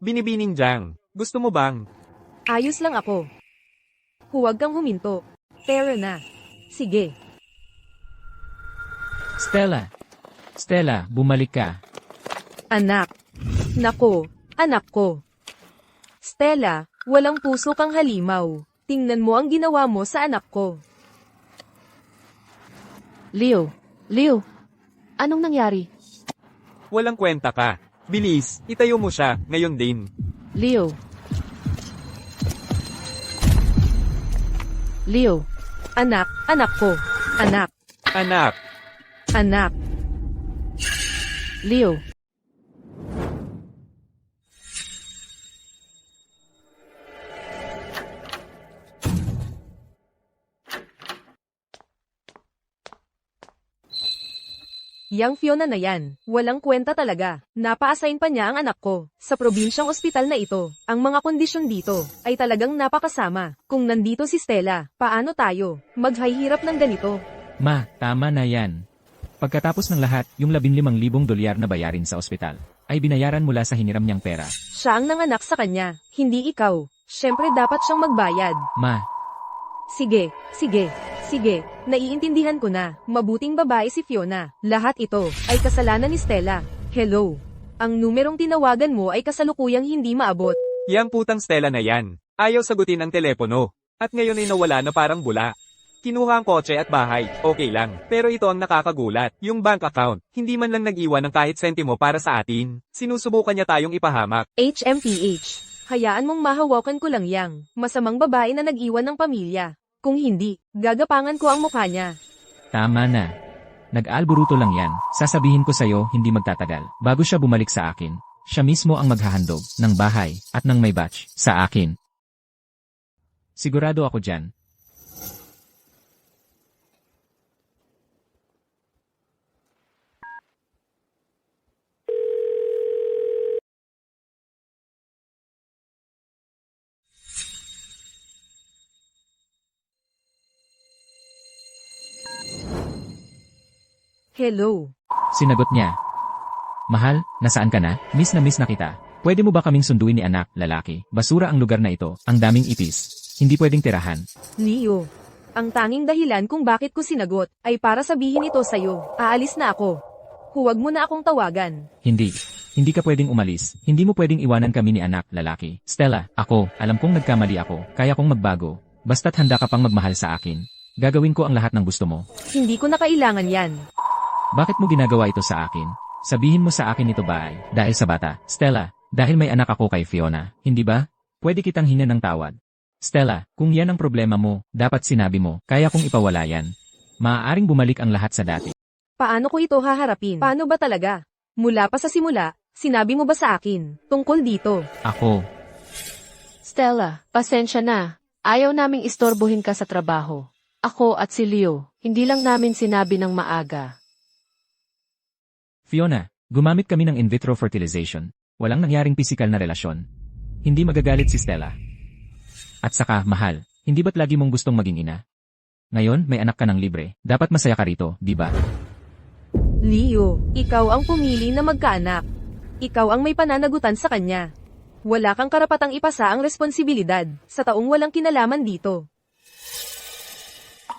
Binibining Jang. Gusto mo bang? Ayos lang ako. Huwag kang huminto. Tara na. Sige. Stella. Stella, bumalik ka. Anak. Nako, anak ko. Stella, walang puso kang halimaw. Tingnan mo ang ginawa mo sa anak ko. Leo, anong nangyari? Walang kwenta ka. Bilis, itayo mo siya, ngayon din. Leo. Leo. Anak, anak ko. Anak, Anak, anak. Leo. Yang Fiona na yan, walang kwenta talaga. Napa-assign pa niya ang anak ko sa probinsyang ospital na ito. Ang mga kondisyon dito ay talagang napakasama. Kung nandito si Stella, paano tayo maghahirap ng ganito? Ma, tama na yan. Pagkatapos ng lahat, yung 15,000 dolyar na bayarin sa ospital, ay binayaran mula sa hiniram niyang pera. Siya ang nanganak sa kanya, hindi ikaw. Siyempre dapat siyang magbayad. Ma, Sige, sige, sige, naiintindihan ko na. Mabuting babae si Fiona. Lahat ito ay kasalanan ni Stella. Hello. Ang numerong tinawagan mo ay kasalukuyang hindi maabot. yang putang Stella na yan. Ayaw sagutin ang telepono. At ngayon ay nawala na parang bula. Kinuha ang kotse at bahay, okay lang. Pero ito ang nakakagulat, yung bank account. Hindi man lang nag-iwan ng kahit sentimo para sa atin. Sinusubukan niya tayong ipahamak. HMPH. Hayaan mong mahawakan ko lang yang. Masamang babae na nag-iwan ng pamilya. Kung hindi, gagapangan ko ang mukha niya. tama na. Nag-alburuto lang yan. Sasabihin ko sa'yo, hindi magtatagal. Bago siya bumalik sa akin, siya mismo ang maghahandog ng bahay at ng may batch sa akin. Sigurado ako dyan. Hello. Sinagot niya. Mahal, nasaan ka na? Miss na kita. Pwede mo ba kaming sunduin ni anak, lalaki? Basura ang lugar na ito, ang daming ipis. Hindi pwedeng tirahan. Leo. Ang tanging dahilan kung bakit ko sinagot ay para sabihin ito sa'yo. Aalis na ako. Huwag mo na akong tawagan. Hindi. Hindi ka pwedeng umalis. Hindi mo pwedeng iwanan kami ni anak, lalaki. Stella, ako, alam kong nagkamali ako. Kaya kong magbago. Basta't handa ka pang magmahal sa akin. Gagawin ko ang lahat ng gusto mo. Hindi ko na kailangan yan. Bakit mo ginagawa ito sa akin? Sabihin mo sa akin ito ba ay dahil sa bata? Stella, dahil may anak ako kay Fiona, hindi ba? Pwede kitang hingan ng tawad. Stella, kung yan ang problema mo, dapat sinabi mo, kaya kong ipawala yan. Maaaring bumalik ang lahat sa dati. Paano ko ito haharapin? Paano ba talaga? Mula pa sa simula, sinabi mo ba sa akin tungkol dito? Ako, Stella, pasensya na. Ayaw naming istorbohin ka sa trabaho. Ako at si Leo, hindi lang namin sinabi ng maaga. Fiona, gumamit kami ng in vitro fertilization. Walang nangyaring pisikal na relasyon. Hindi magagalit si Stella. At saka, mahal, hindi ba't lagi mong gustong maging ina? Ngayon, may anak ka ng libre. Dapat masaya ka rito, di ba? Leo, ikaw ang pumili na magkaanak. Ikaw ang may pananagutan sa kanya. Wala kang karapatang ipasa ang responsibilidad sa taong walang kinalaman dito.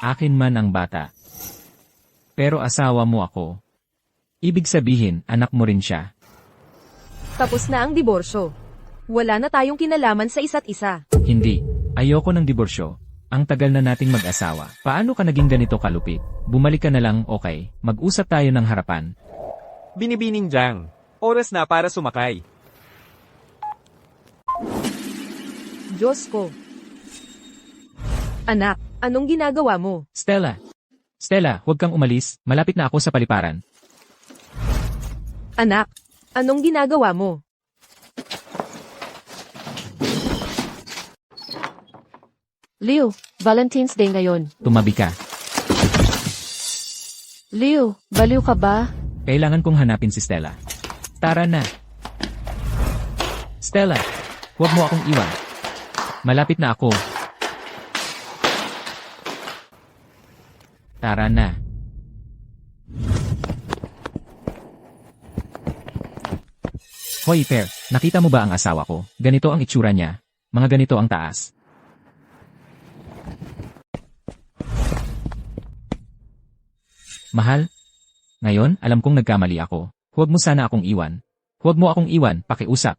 Akin man ang bata. Pero asawa mo ako. Ibig sabihin, anak mo rin siya. Tapos na ang diborsyo. Wala na tayong kinalaman sa isa't isa. Hindi. Ayoko ng diborsyo. Ang tagal na nating mag-asawa. Paano ka naging ganito kalupit? Bumalik ka na lang, okay? Mag-usap tayo ng harapan. Binibining Jang. Oras na para sumakay. Diyos ko. Anak, anong ginagawa mo? Stella. Stella, huwag kang umalis. Malapit na ako sa paliparan. Anak, anong ginagawa mo? Leo, Valentine's Day ngayon. Tumabi ka. Leo, baliw ka ba? Kailangan kong hanapin si Stella. Tara na. Stella, huwag mo akong iwan. Malapit na ako. Tara na. Hoy, Per, nakita mo ba ang asawa ko? Ganito ang itsura niya. Mga ganito ang taas. Mahal? Ngayon, alam kong nagkamali ako. Huwag mo sana akong iwan. Huwag mo akong iwan, pakiusap.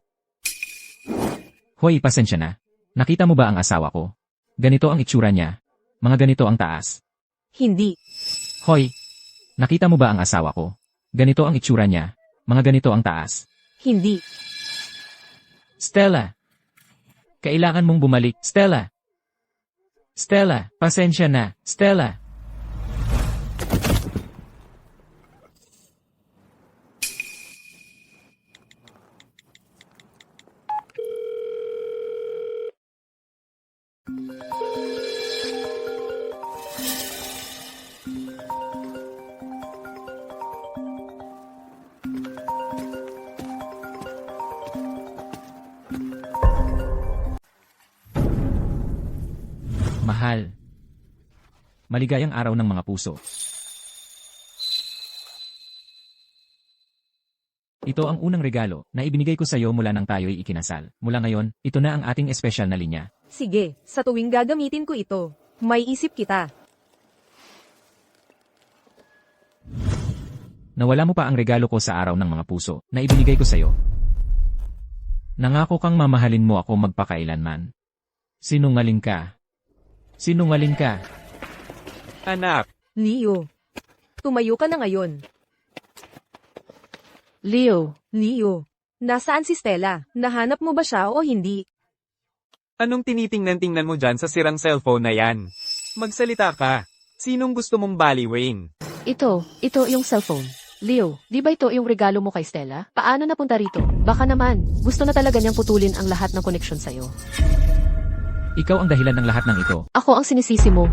Hoy, pasensya na. Nakita mo ba ang asawa ko? Ganito ang itsura niya. Mga ganito ang taas. Hindi. Hoy, nakita mo ba ang asawa ko? Ganito ang itsura niya. Mga ganito ang taas. Hindi. Stella! Kailangan mong bumalik, Stella! Stella, pasensya na, Stella! Mahal. Maligayang araw ng mga puso. Ito ang unang regalo na ibinigay ko sa iyo mula nang tayo'y ikinasal. Mula ngayon, ito na ang ating espesyal na linya. Sige, sa tuwing gagamitin ko ito, may isip kita. Nawala mo pa ang regalo ko sa araw ng mga puso na ibinigay ko sa iyo. Nangako kang mamahalin mo ako magpakailanman. Sinungaling ka. Sinungaling ka. Anak, Leo. Tumayo ka na ngayon. Leo, Leo. Nasaan si Stella? Nahanap mo ba siya o hindi? anong tinitingnan-tingnan mo dyan sa sirang cellphone na yan? Magsalita ka. Sinong gusto mong baliwin? ito yung cellphone. Leo, di ba ito yung regalo mo kay Stella? Paano napunta rito? Baka naman, gusto na talaga niyang putulin ang lahat ng koneksyon sa'yo. Ikaw ang dahilan ng lahat ng ito. Ako ang sinisisi mo.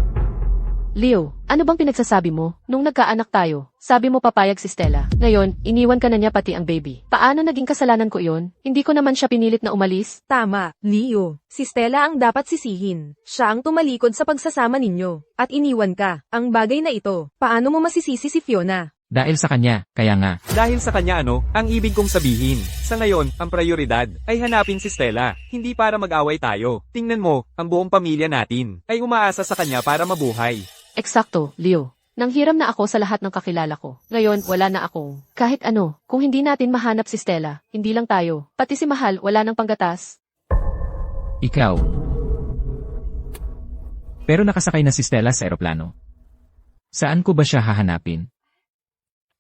Leo, ano bang pinagsasabi mo? Nung nagkaanak tayo, sabi mo papayag si Stella. Ngayon, iniwan ka na niya pati ang baby. Paano naging kasalanan ko yon? Hindi ko naman siya pinilit na umalis. Tama, Leo. Si Stella ang dapat sisihin. Siya ang tumalikod sa pagsasama ninyo. At iniwan ka. Ang bagay na ito, paano mo masisisi si Fiona? Dahil sa kanya, kaya nga. Dahil sa kanya ang ibig kong sabihin. Sa ngayon, ang prioridad ay hanapin si Stella, hindi para mag-away tayo. Tingnan mo, ang buong pamilya natin ay umaasa sa kanya para mabuhay. Eksakto, Leo. Nanghiram na ako sa lahat ng kakilala ko. Ngayon, wala na akong kahit ano. Kung hindi natin mahanap si Stella, hindi lang tayo. Pati si Mahal, wala nang panggatas. Ikaw. Pero nakasakay na si Stella sa eroplano. Saan ko ba siya hahanapin?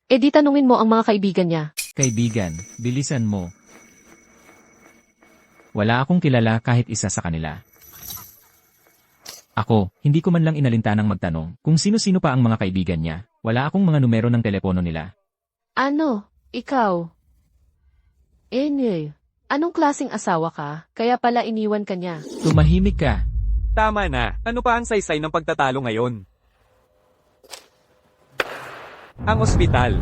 E di tanungin mo ang mga kaibigan niya. Kaibigan, bilisan mo. Wala akong kilala kahit isa sa kanila. Ako, hindi ko man lang inalintanang magtanong kung sino-sino pa ang mga kaibigan niya. Wala akong mga numero ng telepono nila. Ano? Ikaw? Anong klaseng asawa ka? Kaya pala iniwan ka niya. Tumahimik ka. Tama na, ano pa ang saysay ng pagtatalo ngayon? Ang ospital.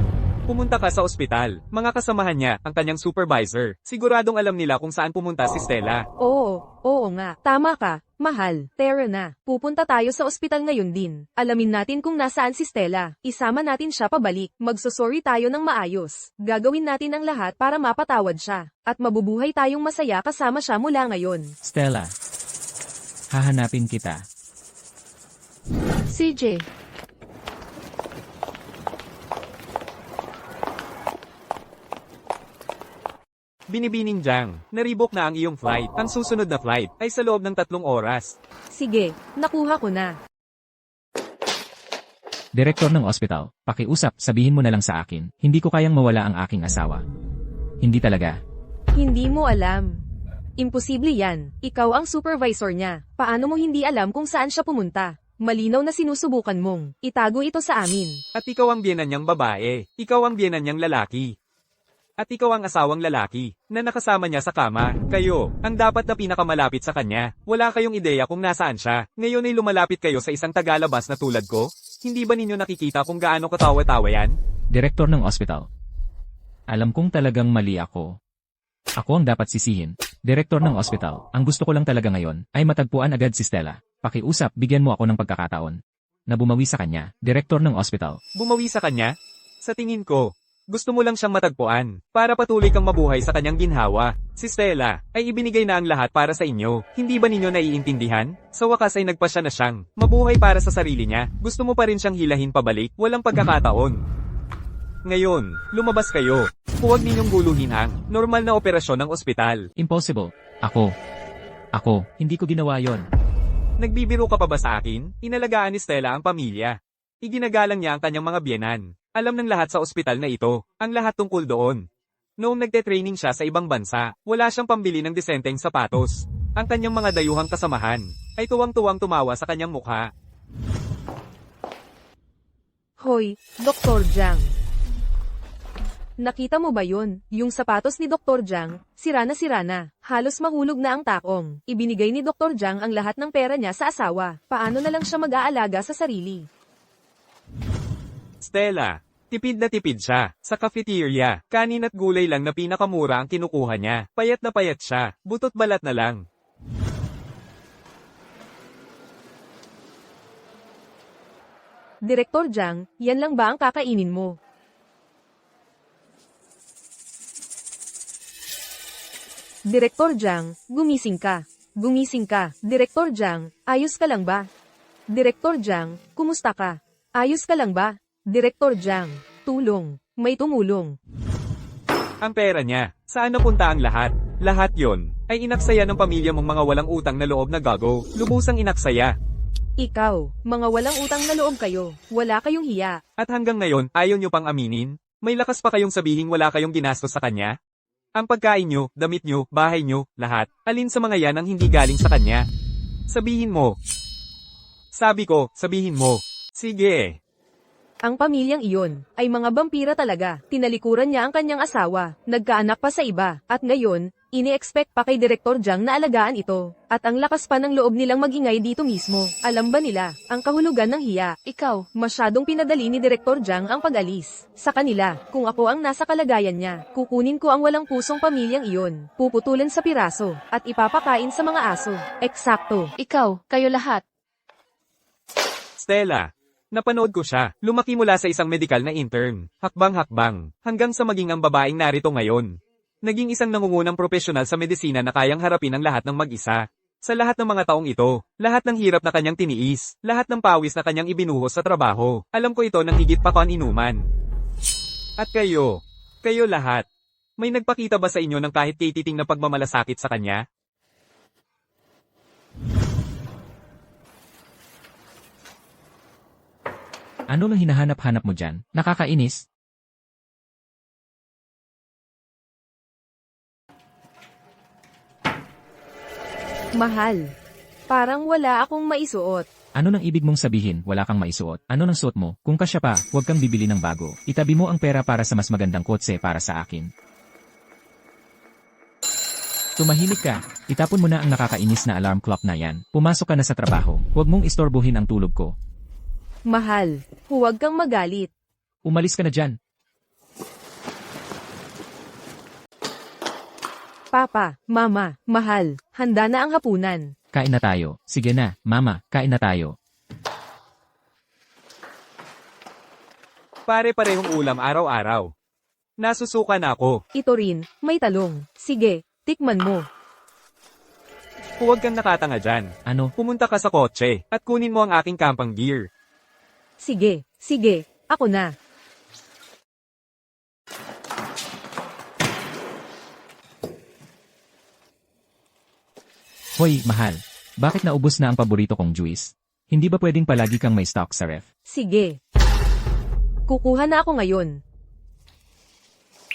Pumunta ka sa ospital. Mga kasamahan niya, ang kanyang supervisor. Siguradong alam nila kung saan pumunta si Stella. Oo nga. Tama ka. Mahal. Tara na. Pupunta tayo sa ospital ngayon din. Alamin natin kung nasaan si Stella. Isama natin siya pabalik. Magsosorry tayo ng maayos. Gagawin natin ang lahat para mapatawad siya. At mabubuhay tayong masaya kasama siya mula ngayon. Stella. Hahanapin kita. CJ, Binibining Jang, naribok na ang iyong flight. Ang susunod na flight ay sa loob ng 3 oras. Sige, nakuha ko na. Direktor ng ospital, pakiusap, sabihin mo na lang sa akin, hindi ko kayang mawala ang aking asawa. Hindi talaga. Hindi mo alam. Imposible yan. Ikaw ang supervisor niya. Paano mo hindi alam kung saan siya pumunta? Malinaw na sinusubukan mong itago ito sa amin. At ikaw ang biyenan niyang babae. Ikaw ang biyenan niyang lalaki. At ikaw ang asawang lalaki na nakasama niya sa kama. Kayo, ang dapat na pinakamalapit sa kanya. Wala kayong ideya kung nasaan siya. Ngayon ay lumalapit kayo sa isang tagalabas na tulad ko? Hindi ba ninyo nakikita kung gaano katawa-tawa yan? Direktor ng ospital. Alam kong talagang mali ako. Ako ang dapat sisihin. Direktor ng ospital, ang gusto ko lang talaga ngayon ay matagpuan agad si Stella. Pakiusap, bigyan mo ako ng pagkakataon na bumawi sa kanya. Direktor ng ospital. Bumawi sa kanya? Sa tingin ko, gusto mo lang siyang matagpuan para patuloy kang mabuhay sa kanyang ginhawa. Si Stella ay ibinigay na ang lahat para sa inyo. Hindi ba ninyo naiintindihan? Sa wakas ay nagpasya na siyang mabuhay para sa sarili niya. Gusto mo pa rin siyang hilahin pabalik? Walang pagkakataon. Ngayon, lumabas kayo. Huwag ninyong guluhin ang normal na operasyon ng ospital. Impossible. Ako, hindi ko ginawa yon. Nagbibiro ka pa ba sa akin? Inalagaan ni Stella ang pamilya. Iginagalang niya ang kanyang mga biyenan. Alam ng lahat sa ospital na ito, ang lahat tungkol doon. Noong nagte-training siya sa ibang bansa, wala siyang pambili ng disenteng sapatos. Ang kanyang mga dayuhang kasamahan ay tuwang-tuwang tumawa sa kanyang mukha. Hoy, Dr. Jiang. Nakita mo ba yun? Yung sapatos ni Dr. Jiang, sira na. Halos mahulog na ang takong. Ibinigay ni Dr. Jiang ang lahat ng pera niya sa asawa. Paano na lang siya mag-aalaga sa sarili? Stella, tipid na tipid siya. Sa cafeteria, kanin at gulay lang na pinakamura ang kinukuha niya. Payat na payat siya, butot balat na lang. Direktor Jiang, yan lang ba ang kakainin mo? Direktor Jiang, gumising ka. Gumising ka. Direktor Jiang, ayos ka lang ba? Direktor Jiang, kumusta ka? Ayos ka lang ba? Direktor Jiang, tulong. May tumulong. Ang pera niya, saan napunta ang lahat? Lahat yon ay inaksaya ng pamilya mong mga walang utang na loob na gago. Lubusang inaksaya. Ikaw, mga walang utang na loob kayo. Wala kayong hiya. At hanggang ngayon, ayaw nyo pang aminin? May lakas pa kayong sabihing wala kayong ginastos sa kanya? Ang pagkain nyo, damit nyo, bahay nyo, lahat, alin sa mga yan ang hindi galing sa kanya? Sabihin mo. Sabi ko, sabihin mo. Sige. Ang pamilyang iyon ay mga vampira talaga. Tinalikuran niya ang kanyang asawa, nagkaanak pa sa iba, at ngayon, ini-expect pa kay Direktor Jiang na alagaan ito. At ang lakas pa ng loob nilang magingay dito mismo. Alam ba nila, ang kahulugan ng hiya? Ikaw, masyadong pinadali ni Direktor Jiang ang pag-alis. Sa kanila, kung ako ang nasa kalagayan niya, kukunin ko ang walang pusong pamilyang iyon, puputulan sa piraso, at ipapakain sa mga aso. Eksakto. Ikaw, kayo lahat. Stella. Napanood ko siya. Lumaki mula sa isang medikal na intern. Hakbang-hakbang. Hanggang sa maging ang babaeng narito ngayon. Naging isang nangungunang propesyonal sa medisina na kayang harapin ang lahat ng mag-isa. Sa lahat ng mga taong ito, lahat ng hirap na kanyang tiniis, lahat ng pawis na kanyang ibinuhos sa trabaho, alam ko ito ng higit pa inuman. At kayo lahat, may nagpakita ba sa inyo ng kahit tititing na pagmamalasakit sa kanya? Ano lang hinahanap-hanap mo dyan? Nakakainis? Mahal. Parang wala akong maisuot. Ano nang ibig mong sabihin, wala kang maisuot? Ano nang suot mo? Kung kasya pa, huwag kang bibili ng bago. Itabi mo ang pera para sa mas magandang kotse para sa akin. Tumahimik ka. Itapon mo na ang nakakainis na alarm clock na yan. Pumasok ka na sa trabaho. Huwag mong istorbohin ang tulog ko. Mahal, huwag kang magalit. Umalis ka na dyan. Papa, Mama, mahal, handa na ang hapunan. Kain na tayo. Sige na, mama, kain na tayo. Pare-parehong ulam araw-araw. Nasusuka na ako. Ito rin, may talong. Sige, tikman mo. Huwag kang nakatanga dyan. Ano? Pumunta ka sa kotse, at kunin mo ang aking camping gear. Sige, ako na. Hoy, mahal. Bakit naubos na ang paborito kong juice? Hindi ba pwedeng palagi kang may stock sa ref? Sige. Kukuha na ako ngayon.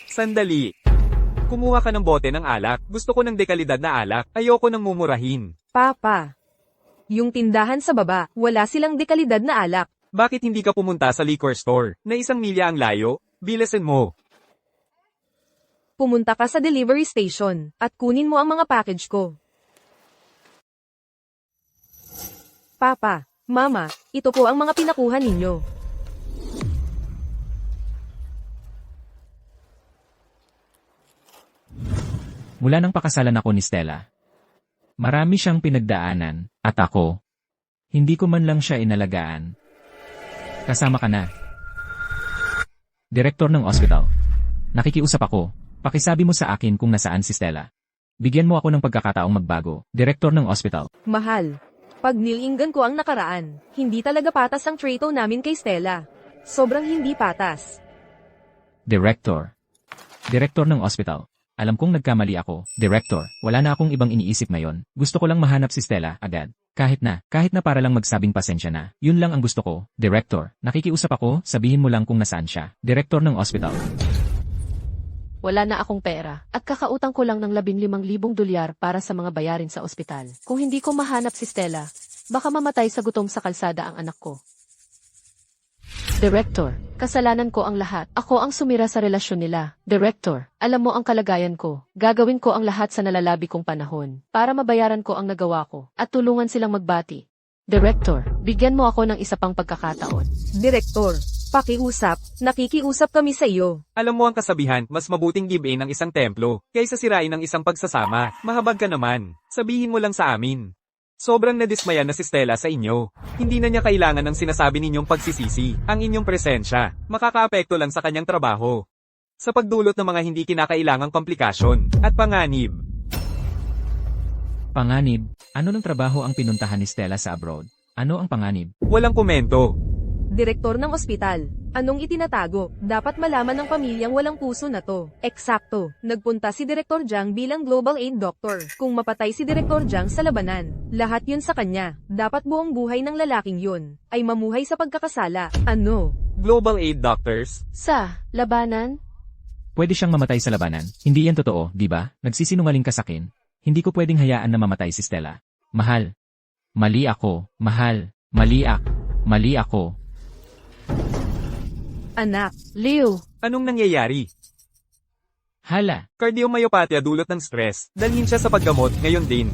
Sandali. Kumuha ka ng bote ng alak. Gusto ko ng dekalidad na alak. Ayoko ng mumurahin. Papa. Yung tindahan sa baba, wala silang dekalidad na alak. Bakit hindi ka pumunta sa liquor store, na 1 milya ang layo? Bilasin mo. Pumunta ka sa delivery station, at kunin mo ang mga package ko. Papa, Mama, ito po ang mga pinakuha ninyo. Mula nang pakasalan ako ni Stella. Marami siyang pinagdaanan, at ako, hindi ko man lang siya inalagaan. Kasama ka na. Direktor ng ospital. Nakikiusap ako. Pakisabi mo sa akin kung nasaan si Stella. Bigyan mo ako ng pagkakataong magbago. Direktor ng ospital. Mahal, pag nilinggan ko ang nakaraan, hindi talaga patas ang trato namin kay Stella. Sobrang hindi patas. Director. Direktor ng ospital. Alam kong nagkamali ako. Director, wala na akong ibang iniisip ngayon. Gusto ko lang mahanap si Stella agad. Kahit na para lang magsabing pasensya na. Yun lang ang gusto ko. Director, nakikiusap ako, sabihin mo lang kung nasaan siya. Direktor ng ospital. Wala na akong pera, at kakautang ko lang ng 15,000 dolyar para sa mga bayarin sa ospital. Kung hindi ko mahanap si Stella, baka mamatay sa gutom sa kalsada ang anak ko. Director, kasalanan ko ang lahat. Ako ang sumira sa relasyon nila. Director, alam mo ang kalagayan ko. Gagawin ko ang lahat sa nalalabi kong panahon para mabayaran ko ang nagawa ko at tulungan silang magbati. Director, bigyan mo ako ng isa pang pagkakataon. Direktor, pakiusap, nakikiusap kami sa iyo. Alam mo ang kasabihan, mas mabuting give-in ng isang templo, kaysa sirain ng isang pagsasama. Mahabag ka naman. Sabihin mo lang sa amin. Sobrang nadismaya na si Stella sa inyo. Hindi na niya kailangan ng sinasabi ninyong pagsisisi. Ang inyong presensya, makakaapekto lang sa kanyang trabaho. Sa pagdulot ng mga hindi kinakailangang komplikasyon at panganib. Panganib, ano ng trabaho ang pinuntahan ni Stella sa abroad? Ano ang panganib? Walang komento. Direktor ng ospital, anong itinatago? Dapat malaman ng pamilyang walang puso na to. Eksakto, nagpunta si Direktor Jiang bilang Global Aid Doctor. Kung mapatay si Direktor Jiang sa labanan, lahat yun sa kanya. Dapat buong buhay ng lalaking yun ay mamuhay sa pagkakasala. Ano? Global Aid Doctors. Sa labanan? Pwede siyang mamatay sa labanan. Hindi yan totoo, di ba? Nagsisinungaling ka sa akin. Hindi ko pwedeng hayaan na mamatay si Stella. Mahal. Mali ako. Mahal. Mali ako. Anak, Leo, Anong nangyayari? Hala. Cardiomyopathy dulot ng stress. Dalhin siya sa paggamot ngayon din.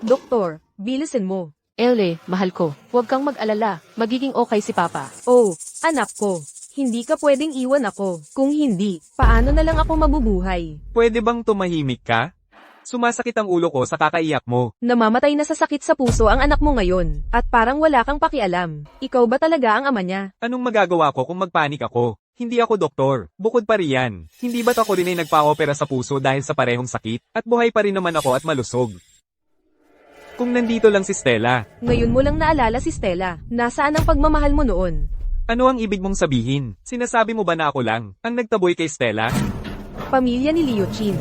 Doktor, bilisin mo. Ele, mahal ko, huwag kang mag-alala, magiging okay si Papa. Oh, anak ko, hindi ka pwedeng iwan ako. Kung hindi, paano na lang ako mabubuhay? Pwede bang tumahimik ka? Sumasakit ang ulo ko sa kakaiyak mo. Namamatay na sa sakit sa puso ang anak mo ngayon, at parang wala kang pakialam. Ikaw ba talaga ang ama niya? Anong magagawa ko kung magpanik ako? Hindi ako doktor. Bukod pa riyan. Hindi ba't ako rin ay nagpa-opera sa puso dahil sa parehong sakit? At buhay pa rin naman ako at malusog. Kung nandito lang si Stella, Ngayon mo lang naalala si Stella. Nasaan ang pagmamahal mo noon? ano ang ibig mong sabihin? Sinasabi mo ba na ako lang ang nagtaboy kay Stella? Pamilya ni Liu Chin.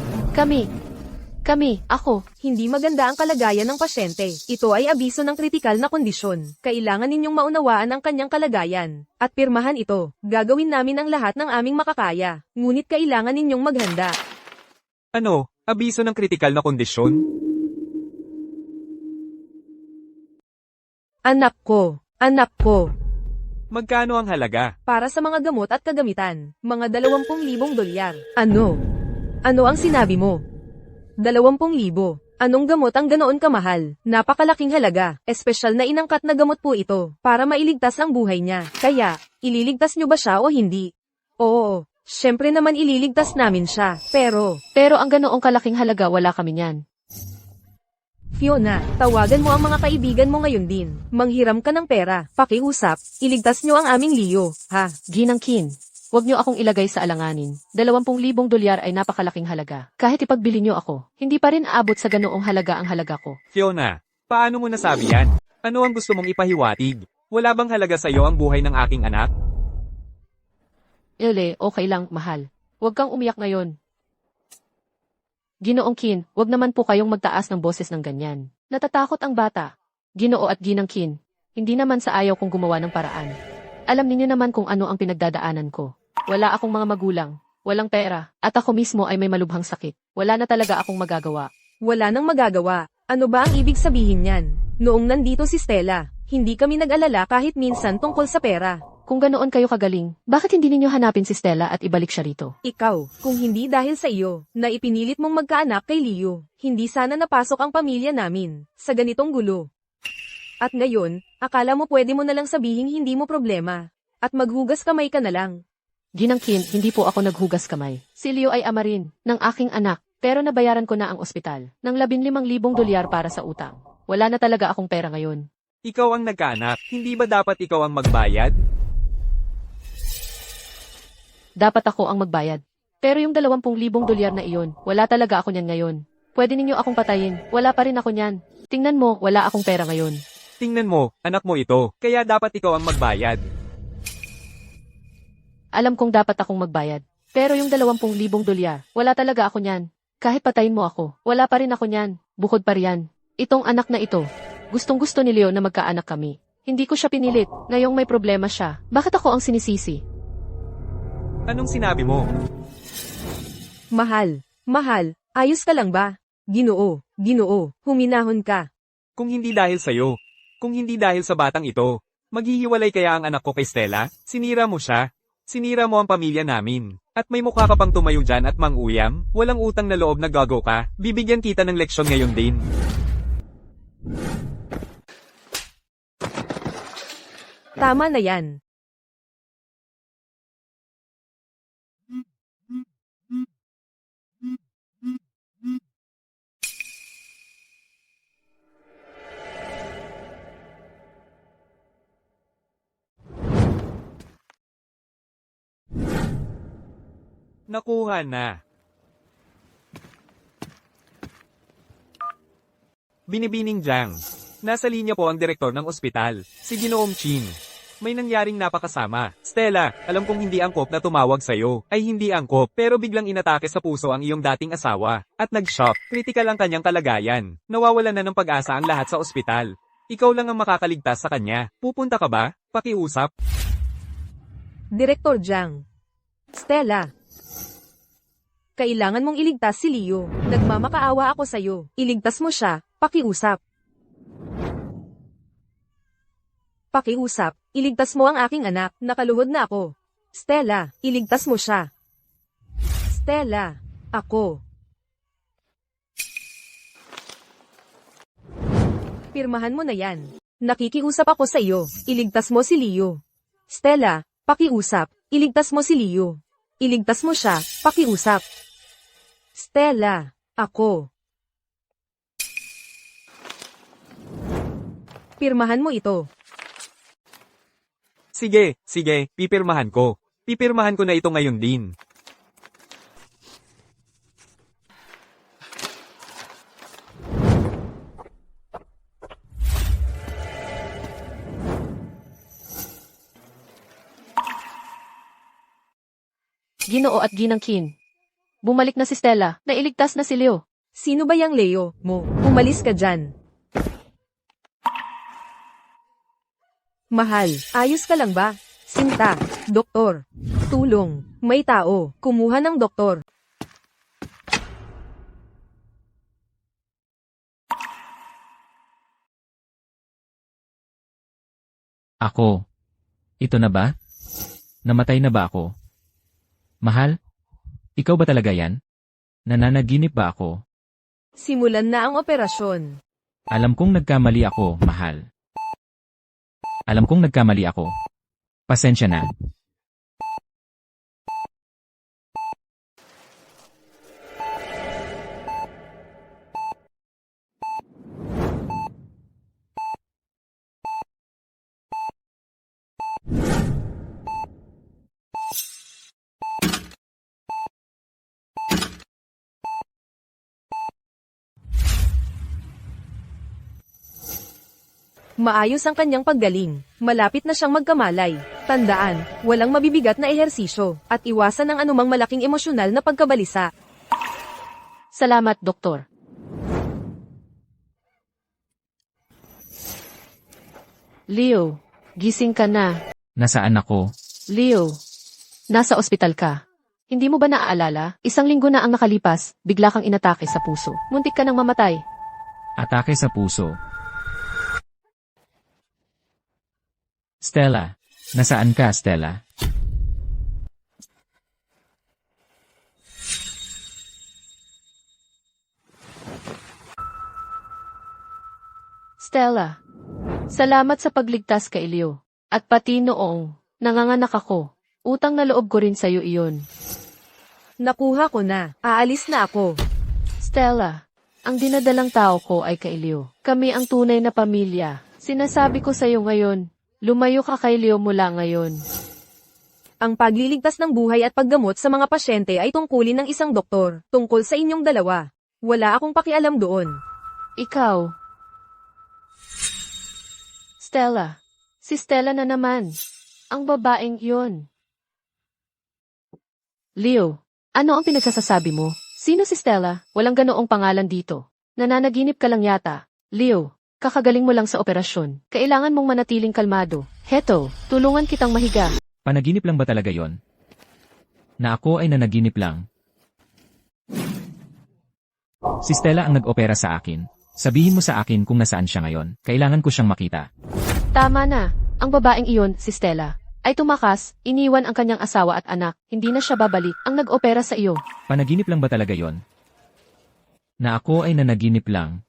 Ako, Hindi maganda ang kalagayan ng pasyente. Ito ay abiso ng kritikal na kondisyon. Kailangan ninyong maunawaan ang kanyang kalagayan. At pirmahan ito. Gagawin namin ang lahat ng aming makakaya. Ngunit kailangan ninyong maghanda. Ano? Abiso ng kritikal na kondisyon? Anak ko. Magkano ang halaga? Para sa mga gamot at kagamitan. Mga 20,000 dolyar. Ano? Ano ang sinabi mo? 20,000. Anong gamot ang ganoon kamahal? Napakalaking halaga. Espesyal na inangkat na gamot po ito, para mailigtas ang buhay niya. Kaya, ililigtas niyo ba siya o hindi? Oo, syempre naman ililigtas namin siya. Pero, ang ganoong kalaking halaga wala kami niyan. Fiona, tawagan mo ang mga kaibigan mo ngayon din. Manghiram ka ng pera. Pakiusap, iligtas niyo ang aming Leo, ha? Ginang Kin, huwag niyo akong ilagay sa alanganin. 20,000 dolyar ay napakalaking halaga. Kahit ipagbili niyo ako, hindi pa rin aabot sa ganoong halaga ang halaga ko. Fiona, paano mo nasabi yan? Ano ang gusto mong ipahiwatig? Wala bang halaga sa iyo ang buhay ng aking anak? Ele, okay lang, mahal. Huwag kang umiyak ngayon. Ginoong Kin, huwag naman po kayong magtaas ng boses ng ganyan. Natatakot ang bata. Ginoo at Ginang Kin, hindi naman sa ayaw kong gumawa ng paraan. Alam ninyo naman kung ano ang pinagdadaanan ko. Wala akong mga magulang, walang pera, at ako mismo ay may malubhang sakit. Wala na talaga akong magagawa. Wala nang magagawa. Ano ba ang ibig sabihin niyan? Noong nandito si Stella, hindi kami nag-alala kahit minsan tungkol sa pera. Kung ganoon kayo kagaling, bakit hindi ninyo hanapin si Stella at ibalik siya rito? Ikaw, kung hindi dahil sa iyo, na ipinilit mong magkaanak kay Leo, hindi sana napasok ang pamilya namin, sa ganitong gulo. At ngayon, akala mo pwede mo na lang sabihing hindi mo problema. At maghugas kamay ka na lang. Ginang Kin, hindi po ako naghugas kamay. Si Leo ay ama rin, ng aking anak, pero nabayaran ko na ang ospital, ng 15,000 dolyar para sa utang. Wala na talaga akong pera ngayon. Ikaw ang nagkaanak, hindi ba dapat ikaw ang magbayad? Dapat ako ang magbayad. Pero yung 20,000 dolyar na iyon, wala talaga ako niyan ngayon. Pwede ninyo akong patayin, wala pa rin ako niyan. Tingnan mo, wala akong pera ngayon. Tingnan mo, anak mo ito, kaya dapat ikaw ang magbayad. Alam kong dapat akong magbayad. Pero yung 20,000 dolyar, wala talaga ako niyan. Kahit patayin mo ako, wala pa rin ako niyan. Bukod pa riyan, itong anak na ito, gustong-gusto ni Leo na magkaanak kami. Hindi ko siya pinilit, ngayong may problema siya. Bakit ako ang sinisisi? Anong sinabi mo? Mahal, ayos ka lang ba? Ginoo, huminahon ka. Kung hindi dahil sa'yo, kung hindi dahil sa batang ito, maghihiwalay kaya ang anak ko kay Stella? Sinira mo siya. Sinira mo ang pamilya namin. At may mukha ka pang tumayo dyan at manguyam, walang utang na loob na gago ka, bibigyan kita ng leksyon ngayon din. Tama na yan. Nakuha na. Binibining Jiang. Nasa linya po ang direktor ng ospital, si Ginoong Chin. May nangyaring napakasama. Stella, alam kong hindi angkop na tumawag sa'yo. Ay hindi angkop, pero biglang inatake sa puso ang iyong dating asawa. At nag-shock. Kritikal ang kanyang kalagayan. Nawawalan na ng pag-asa ang lahat sa ospital. Ikaw lang ang makakaligtas sa kanya. Pupunta ka ba? Pakiusap. Direktor Jiang. Stella. Kailangan mong iligtas si Leo. Nagmamakaawa ako sa'yo. Iligtas mo siya, pakiusap. Pakiusap, iligtas mo ang aking anak, nakaluhod na ako. Stella, iligtas mo siya. Stella, ako. Pirmahan mo na yan. Nakikiusap ako sa iyo, iligtas mo si Leo. Stella, pakiusap, iligtas mo si Leo. Iligtas mo siya, pakiusap. Stella, ako. Pirmahan mo ito. Sige, pipirmahan ko. Pipirmahan ko na ito ngayon din. Ginoo at Ginang Qin. Bumalik na si Stella, nailigtas na si Leo. Sino ba yang Leo mo? Umalis ka dyan. Mahal, ayos ka lang ba? Sinta, doktor. Tulong, may tao. Kumuha ng doktor. Ako. Ito na ba? Namatay na ba ako? Mahal? Ikaw ba talaga yan? Nananaginip ba ako? Simulan na ang operasyon. Alam kong nagkamali ako, mahal. Alam kong nagkamali ako. Pasensya na. Maayos ang kanyang paggaling. Malapit na siyang magkamalay. Tandaan, walang mabibigat na ehersisyo, at iwasan ang anumang malaking emosyonal na pagkabalisa. Salamat, Doktor. Leo, gising ka na. Nasaan ako? Leo, nasa ospital ka. Hindi mo ba naaalala? 1 linggo na ang nakalipas, bigla kang inatake sa puso. Muntik ka nang mamatay. Atake sa puso. Stella. Nasaan ka, Stella? Stella, salamat sa pagligtas kay Leo. At pati noong nanganganak ako, utang na loob ko rin sa'yo iyon. Nakuha ko na. Aalis na ako. Stella, ang dinadalang tao ko ay kay Leo. Kami ang tunay na pamilya. Sinasabi ko sa'yo ngayon, lumayo ka kay Leo mula ngayon. Ang pagliligtas ng buhay at paggamot sa mga pasyente ay tungkulin ng isang doktor, tungkol sa inyong dalawa. Wala akong pakialam doon. Ikaw. Stella. Si Stella na naman. Ang babaeng yun. Leo, ano ang pinagsasasabi mo? Sino si Stella? Walang ganoong pangalan dito. Nananaginip ka lang yata. Leo, kakagaling mo lang sa operasyon. Kailangan mong manatiling kalmado. Heto, tulungan kitang mahiga. Panaginip lang ba talaga yon? Na ako ay nanaginip lang? Si Stella ang nag-opera sa akin. Sabihin mo sa akin kung nasaan siya ngayon. Kailangan ko siyang makita. Tama na. Ang babaeng iyon, si Stella, ay tumakas, iniwan ang kanyang asawa at anak. Hindi na siya babalik. Ang nag-opera sa iyo. Panaginip lang ba talaga yon? Na ako ay nanaginip lang.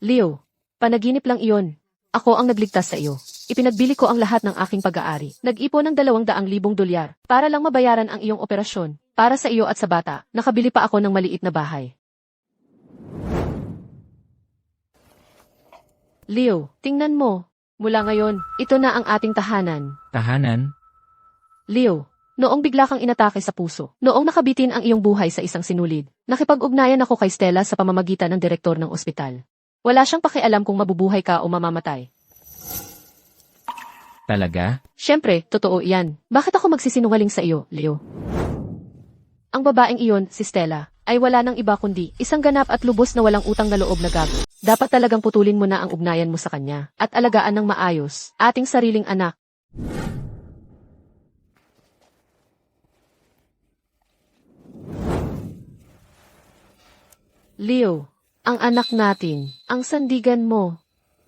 Leo, panaginip lang iyon. Ako ang nagligtas sa iyo. Ipinagbili ko ang lahat ng aking pag-aari. Nag-ipon ng $200,000 para lang mabayaran ang iyong operasyon. Para sa iyo at sa bata, nakabili pa ako ng maliit na bahay. Leo, tingnan mo. Mula ngayon, ito na ang ating tahanan. Tahanan? Leo, noong bigla kang inatake sa puso, noong nakabitin ang iyong buhay sa isang sinulid, nakipag-ugnayan ako kay Stella sa pamamagitan ng direktor ng ospital. Wala siyang pakialam kung mabubuhay ka o mamamatay. Talaga? Siyempre, totoo iyan. Bakit ako magsisinungaling sa iyo, Leo? Ang babaeng iyon, si Stella, ay wala nang iba kundi isang ganap at lubos na walang utang na loob na gago. Dapat talagang putulin mo na ang ugnayan mo sa kanya at alagaan ng maayos ating sariling anak. Leo, ang anak natin, ang sandigan mo.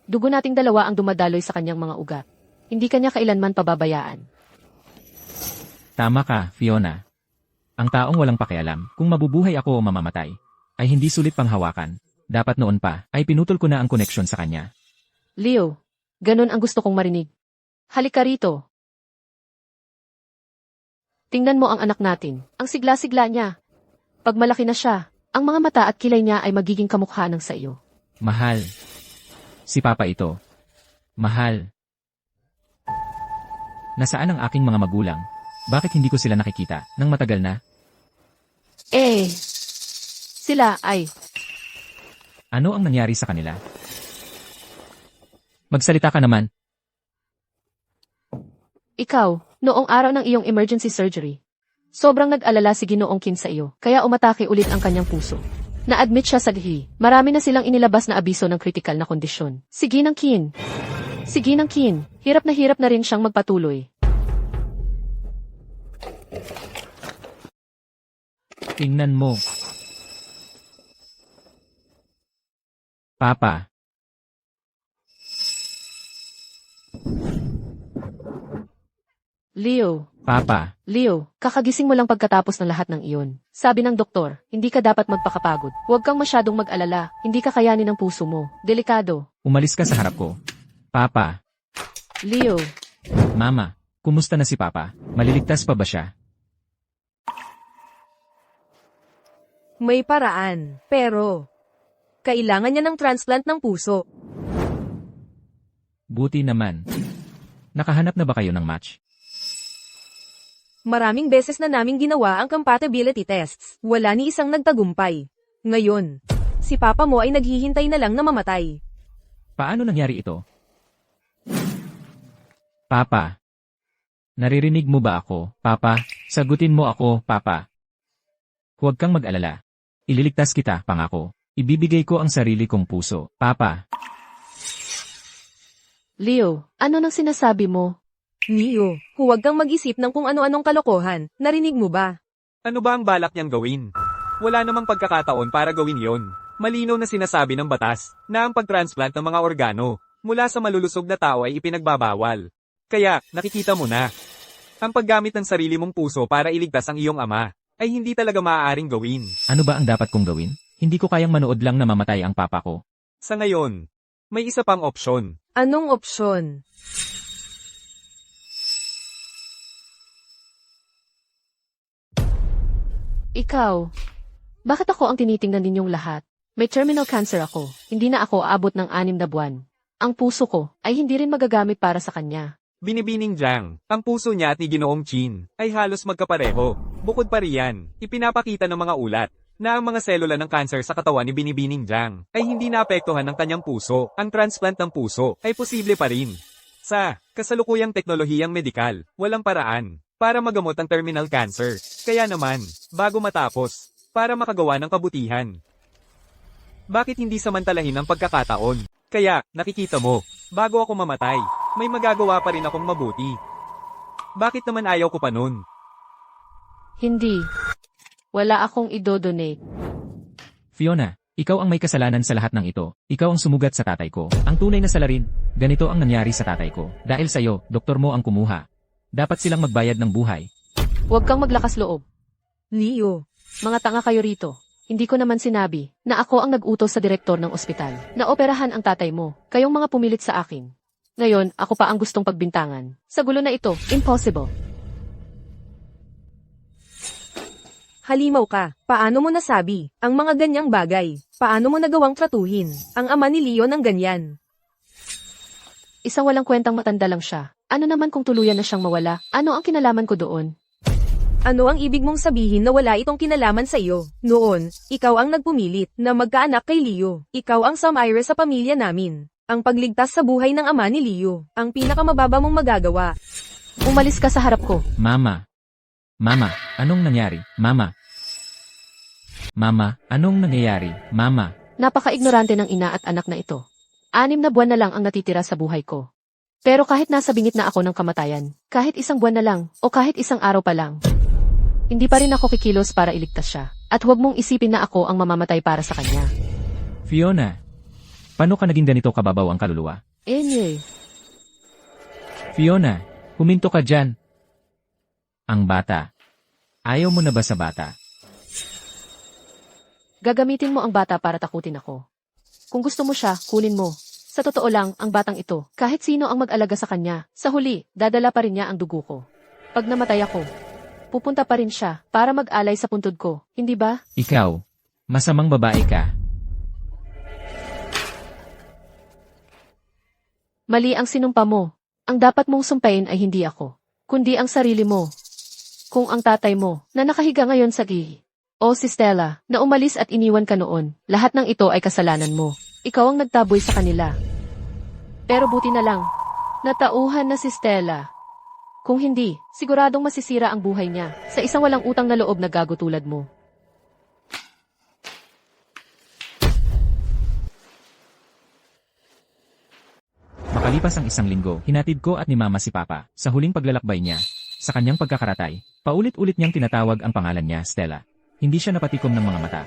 Dugo nating dalawa ang dumadaloy sa kanyang mga ugat. Hindi kanya kailanman pababayaan. Tama ka, Fiona. Ang taong walang pakialam kung mabubuhay ako o mamamatay ay hindi sulit panghawakan. Dapat noon pa ay pinutol ko na ang koneksyon sa kanya. Leo, ganun ang gusto kong marinig. Halika rito. Tingnan mo ang anak natin. Ang sigla-sigla niya. Pag malaki na siya, ang mga mata at kilay niya ay magiging kamukha ng sa iyo. Mahal. Si Papa ito. Mahal. Nasaan ang aking mga magulang? Bakit hindi ko sila nakikita nang matagal na? Sila ay... Ano ang nangyari sa kanila? Magsalita ka naman. Ikaw, noong araw ng iyong emergency surgery, sobrang nag-alala si Ginoong Qin sa iyo, kaya umatake ulit ang kanyang puso. Na-admit siya sa DHI. Marami na silang inilabas na abiso ng critical na kondisyon. Sige ng Qin. Sige ng Qin. Hirap na rin siyang magpatuloy. Tingnan mo. Papa. Leo. Papa. Leo, kakagising mo lang pagkatapos ng lahat ng iyon. Sabi ng doktor, hindi ka dapat magpakapagod. Huwag kang masyadong mag-alala, hindi ka kayanin ng puso mo. Delikado. Umalis ka sa harap ko. Papa. Leo, Mama. Kumusta na si Papa? Maliligtas pa ba siya? May paraan, pero kailangan niya ng transplant ng puso. Buti naman. Nakahanap na ba kayo ng match? Maraming beses na naming ginawa ang compatibility tests. Wala ni isang nagtagumpay. Ngayon, si Papa mo ay naghihintay na lang na mamatay. Paano nangyari ito? Papa. Naririnig mo ba ako, Papa? Sagutin mo ako, Papa. Huwag kang mag-alala. Ililigtas kita, pangako. Ibibigay ko ang sarili kong puso, Papa. Leo, ano nang sinasabi mo? Neo, huwag kang mag-isip ng kung ano-anong kalokohan. Narinig mo ba? Ano ba ang balak niyang gawin? Wala namang pagkakataon para gawin yon. Malinaw na sinasabi ng batas na ang pagtransplant ng mga organo mula sa malulusog na tao ay ipinagbabawal. Kaya, nakikita mo na. Ang paggamit ng sarili mong puso para iligtas ang iyong ama ay hindi talaga maaaring gawin. Ano ba ang dapat kong gawin? Hindi ko kayang manood lang na mamatay ang papa ko. Sa ngayon, may isa pang opsyon. Anong opsyon? Ikaw. Bakit ako ang tinitingnan ninyong lahat? May terminal cancer ako. Hindi na ako aabot ng 6 na buwan. Ang puso ko ay hindi rin magagamit para sa kanya. Binibining Jiang, ang puso niya at ni Ginoong Qin ay halos magkapareho. Bukod pa riyan, ipinapakita ng mga ulat na ang mga selula ng kanser sa katawan ni Binibining Jiang ay hindi naapektuhan ng kanyang puso. Ang transplant ng puso ay posible pa rin. Sa kasalukuyang teknolohiyang medikal, walang paraan para magamot ang terminal cancer. Kaya naman, bago matapos, para makagawa ng kabutihan. Bakit hindi samantalahin ang pagkakataon? Kaya, nakikita mo, bago ako mamatay, may magagawa pa rin akong mabuti. Bakit naman ayaw ko pa nun? Hindi. Wala akong idodonate. Fiona, ikaw ang may kasalanan sa lahat ng ito. Ikaw ang sumugat sa tatay ko. Ang tunay na salarin, ganito ang nangyari sa tatay ko. Dahil sa'yo, doktor mo ang kumuha. Dapat silang magbayad ng buhay. Huwag kang maglakas loob. Leo, Mga tanga kayo rito. Hindi ko naman sinabi na ako ang nag-utos sa direktor ng ospital na operahan ang tatay mo. Kayong mga pumilit sa akin. Ngayon, ako pa ang gustong pagbintangan. Sa gulo na ito, impossible. halimaw ka. Paano mo nasabi ang mga ganyang bagay? Paano mo nagawang tratuhin ang ama ni Leo ng ganyan? Isang walang kwentang matanda lang siya. Ano naman kung tuluyan na siyang mawala? Ano ang kinalaman ko doon? Ano ang ibig mong sabihin na wala itong kinalaman sa iyo? Noon, ikaw ang nagpumilit na magkaanak kay Leo. Ikaw ang sumire sa pamilya namin. Ang pagligtas sa buhay ng ama ni Leo, ang pinakamababa mong magagawa. Umalis ka sa harap ko. Mama. Mama, anong nangyari? Mama. Mama, anong nangyayari? Mama. Napaka-ignorante ng ina at anak na ito. 6 na buwan na lang ang natitira sa buhay ko. Pero kahit nasa bingit na ako ng kamatayan, kahit 1 buwan na lang, o kahit 1 araw pa lang, hindi pa rin ako kikilos para iligtas siya. At huwag mong isipin na ako ang mamamatay para sa kanya. Fiona. Paano ka naging ganito kababaw ang kaluluwa? Anyway, Fiona, huminto ka dyan. Ang bata. Ayaw mo na ba sa bata? gagamitin mo ang bata para takutin ako. Kung gusto mo siya, kunin mo. Sa totoo lang, ang batang ito, kahit sino ang mag-alaga sa kanya, sa huli, dadala pa rin niya ang dugo ko. Pag namatay ako, pupunta pa rin siya para mag-alay sa puntod ko, hindi ba? Ikaw. Masamang babae ka. Mali ang sinumpa mo. Ang dapat mong sumpain ay hindi ako, kundi ang sarili mo. Kung ang tatay mo, na nakahiga ngayon sa o si Stella, na umalis at iniwan ka noon, lahat ng ito ay kasalanan mo. Ikaw ang nagtaboy sa kanila. Pero buti na lang, natauhan na si Stella. Kung hindi, siguradong masisira ang buhay niya sa isang walang utang na loob na gago tulad mo. Makalipas ang 1 linggo, hinatid ko at ni Mama si Papa sa huling paglalakbay niya. Sa kanyang pagkakaratay, paulit-ulit niyang tinatawag ang pangalan niya, Stella. Hindi siya napatikom ng mga mata.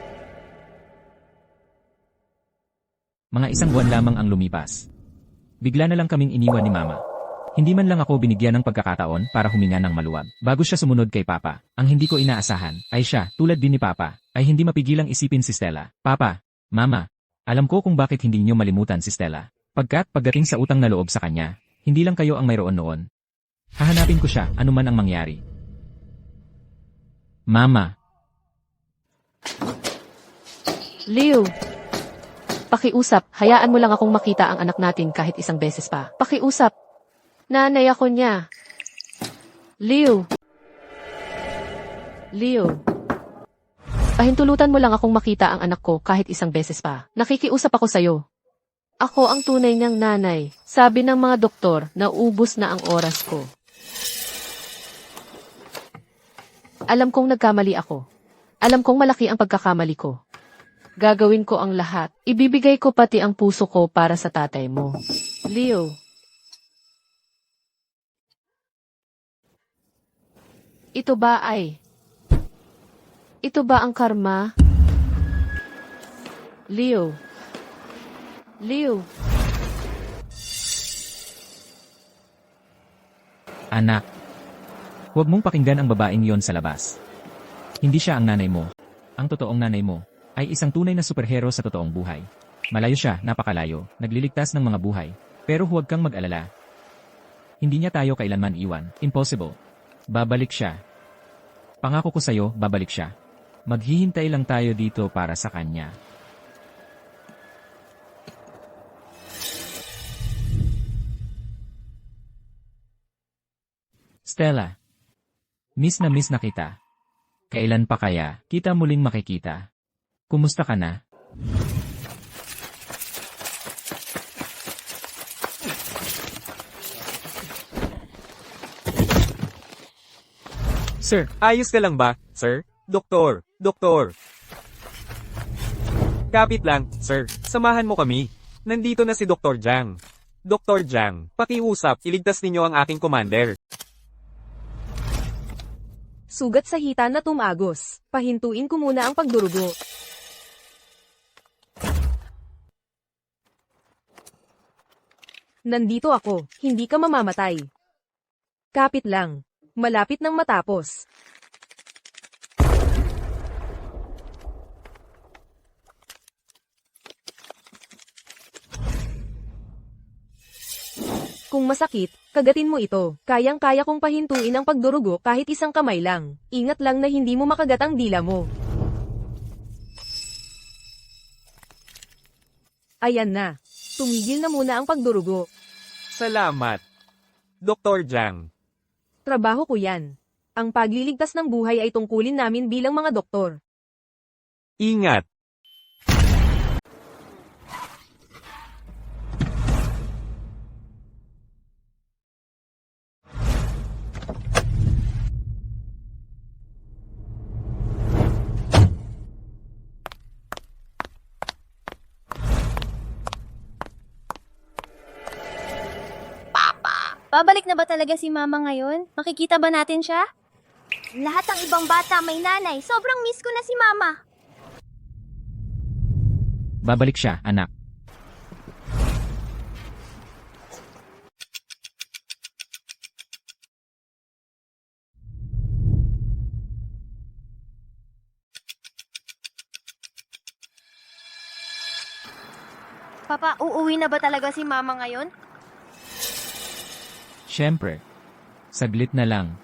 Mga 1 buwan lamang ang lumipas. Bigla na lang kaming iniwan ni Mama. Hindi man lang ako binigyan ng pagkakataon para huminga ng maluwag. Bago siya sumunod kay Papa, ang hindi ko inaasahan ay siya, tulad din ni Papa, ay hindi mapigilang isipin si Stella. Papa, Mama, alam ko kung bakit hindi niyo malimutan si Stella. Pagdating sa utang na loob sa kanya, hindi lang kayo ang mayroon noon. Hahanapin ko siya, anuman ang mangyari. Mama. Leo, pakiusap, hayaan mo lang akong makita ang anak natin kahit 1 beses pa. Pakiusap. Nanay ako niya. Leo. Leo. Pahintulutan mo lang akong makita ang anak ko kahit 1 beses pa. Nakikiusap ako sa'yo. Ako ang tunay niyang nanay. Sabi ng mga doktor na ubos na ang oras ko. Alam kong nagkamali ako. Alam kong malaki ang pagkakamali ko. Gagawin ko ang lahat. Ibibigay ko pati ang puso ko para sa tatay mo. Leo. Ito ba ang karma? Leo. Leo. Anak. Huwag mong pakinggan ang babaeng yon sa labas. Hindi siya ang nanay mo. Ang totoong nanay mo ay isang tunay na superhero sa totoong buhay. Malayo siya, napakalayo, nagliligtas ng mga buhay. Pero huwag kang mag-alala. Hindi niya tayo kailanman iwan. Impossible. Babalik siya. Pangako ko sa'yo, babalik siya. Maghihintay lang tayo dito para sa kanya. Stella. Miss na kita. Kailan pa kaya kita muling makikita? Kumusta ka na? Sir, ayos ka lang ba, sir? Doktor. Kapit lang, sir. Samahan mo kami. Nandito na si Dr. Jiang. Dr. Jiang, pakiusap, iligtas ninyo ang aking commander. Sugat sa hita na tumagos. Pahintuin ko muna ang pagdurugo. Nandito ako, hindi ka mamamatay. Kapit lang. Malapit nang matapos. Kung masakit, kagatin mo ito. Kayang-kaya kong pahintuin ang pagdurugo kahit isang kamay lang. Ingat lang na hindi mo makagat ang dila mo. Ayan na. Tumigil na muna ang pagdurugo. Salamat. Dr. Jiang. Trabaho ko yan. Ang pagliligtas ng buhay ay tungkulin namin bilang mga doktor. Ingat. Babalik na ba talaga si Mama ngayon? Makikita ba natin siya? Lahat ng ibang bata may nanay. Sobrang miss ko na si Mama. Babalik siya, anak. Papa, uuwi na ba talaga si Mama ngayon? Siyempre. Saglit na lang.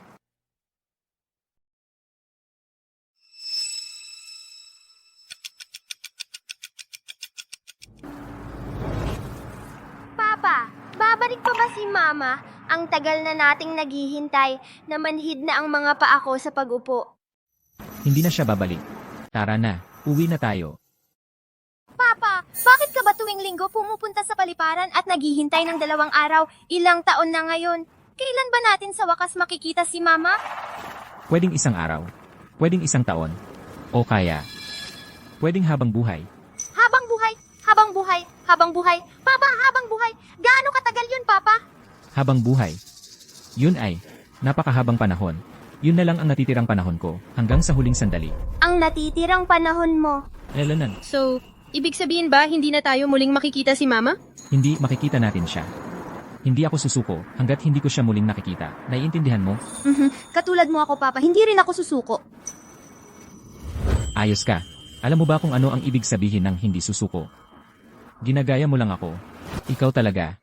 Papa, babalik pa ba si Mama? Ang tagal na nating naghihintay na manhid na ang mga paa ko sa pag-upo. Hindi na siya babalik. Tara na, uwi na tayo. Papa, bakit ka ba tuwing linggo pumupunta sa paliparan at naghihintay ng 2 araw? Ilang taon na ngayon. Kailan ba natin sa wakas makikita si Mama? Pwedeng isang araw. Pwedeng isang taon. O kaya, pwedeng habang buhay. Habang buhay, habang buhay, habang buhay. Papa, habang buhay. Gaano katagal yun, Papa? Habang buhay. Yun ay, napakahabang panahon. Yun na lang ang natitirang panahon ko, hanggang sa huling sandali. Ang natitirang panahon mo. Lalanan, So, ibig sabihin ba hindi na tayo muling makikita si Mama? hindi makikita natin siya. Hindi ako susuko, hanggat hindi ko siya muling nakikita. Naiintindihan mo? Katulad mo ako, Papa. Hindi rin ako susuko. Ayos ka. Alam mo ba kung ano ang ibig sabihin ng hindi susuko? Ginagaya mo lang ako. Ikaw talaga.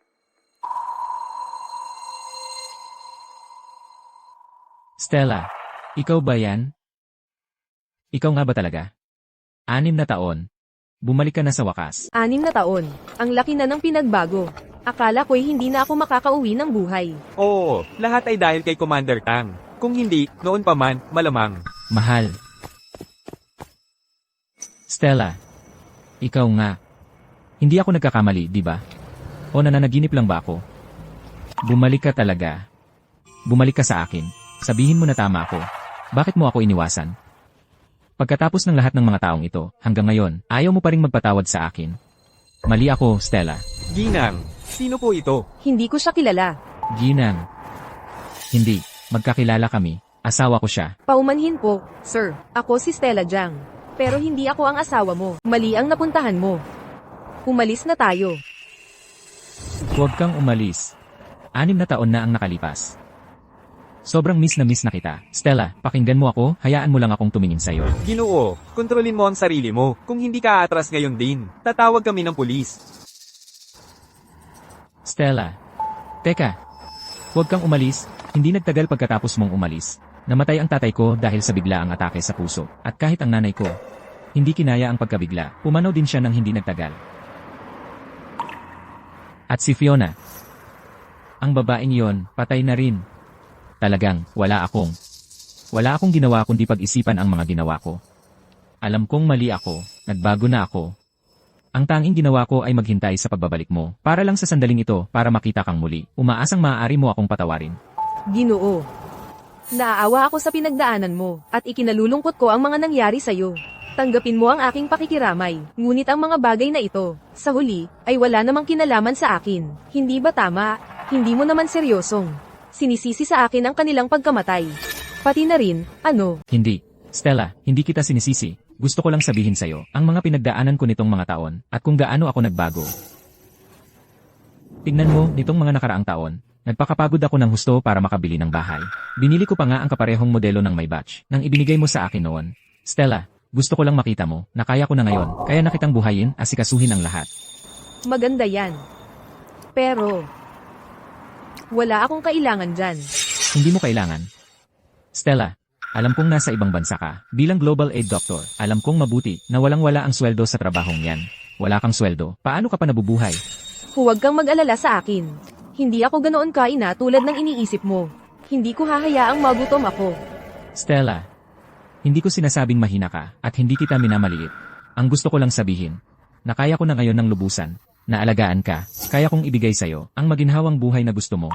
Stella, ikaw ba yan? Ikaw nga ba talaga? 6 na taon. Bumalik ka na sa wakas. 6 na taon. Ang laki na ng pinagbago. Akala ko'y hindi na ako makakauwi ng buhay. Oo, lahat ay dahil kay Commander Tang. Kung hindi, noon pa man, malamang. Mahal. Stella, ikaw nga. Hindi ako nagkakamali, di ba? O nananaginip lang ba ako? Bumalik ka talaga. Bumalik ka sa akin. Sabihin mo na tama ako. Bakit mo ako iniwasan? Pagkatapos ng lahat ng mga taong ito, hanggang ngayon, ayaw mo pa ring magpatawad sa akin. Mali ako, Stella. Ginang, sino po ito? Hindi ko siya kilala. Ginang. Hindi, magkakilala kami. Asawa ko siya. Paumanhin po, sir. Ako si Stella Jiang. Pero hindi ako ang asawa mo. Mali ang napuntahan mo. Umalis na tayo. Huwag kang umalis. 6 na taon na ang nakalipas. Sobrang miss na kita. Stella, pakinggan mo ako, hayaan mo lang akong tumingin sa'yo. Ginoo, kontrolin mo ang sarili mo. Kung hindi ka aatras ngayon din, tatawag kami ng pulis. Stella. Teka. Huwag kang umalis, hindi nagtagal pagkatapos mong umalis. Namatay ang tatay ko dahil sa biglaang atake sa puso. At kahit ang nanay ko, hindi kinaya ang pagkabigla. Pumanaw din siya ng hindi nagtagal. At si Fiona. Ang babaeng yon, patay na rin. Talagang, wala akong ginawa kundi pag-isipan ang mga ginawa ko. Alam kong mali ako, nagbago na ako. Ang tanging ginawa ko ay maghintay sa pagbabalik mo, para lang sa sandaling ito, para makita kang muli. Umaasang maaari mo akong patawarin. Ginoo. Naaawa ako sa pinagdaanan mo, at ikinalulungkot ko ang mga nangyari sa'yo. Tanggapin mo ang aking pakikiramay, ngunit ang mga bagay na ito, sa huli, ay wala namang kinalaman sa akin. Hindi ba tama? Hindi mo naman seryosong sinisisi sa akin ang kanilang pagkamatay. Pati na rin, ano? Hindi. Stella, hindi kita sinisisi. Gusto ko lang sabihin sa'yo, ang mga pinagdaanan ko nitong mga taon, at kung gaano ako nagbago. Tignan mo, nitong mga nakaraang taon, nagpakapagod ako ng husto para makabili ng bahay. Binili ko pa nga ang kaparehong modelo ng may batch, nang ibinigay mo sa akin noon. Stella, gusto ko lang makita mo, na kaya ko na ngayon, kaya na kitang buhayin, asikasuhin ang lahat. Maganda yan. Pero, wala akong kailangan dyan. Hindi mo kailangan. Stella, alam kong nasa ibang bansa ka, bilang global aid doctor, alam kong mabuti na walang-wala ang sweldo sa trabahong yan. Wala kang sweldo, paano ka pa nabubuhay? Huwag kang mag-alala sa akin. Hindi ako ganoon kaina tulad ng iniisip mo. Hindi ko hahayaang magutom ako. Stella, hindi ko sinasabing mahina ka, at hindi kita minamaliit. Ang gusto ko lang sabihin, na kaya ko na ngayon ng lubusan, na alagaan ka, kaya kong ibigay sa'yo, ang maginhawang buhay na gusto mo.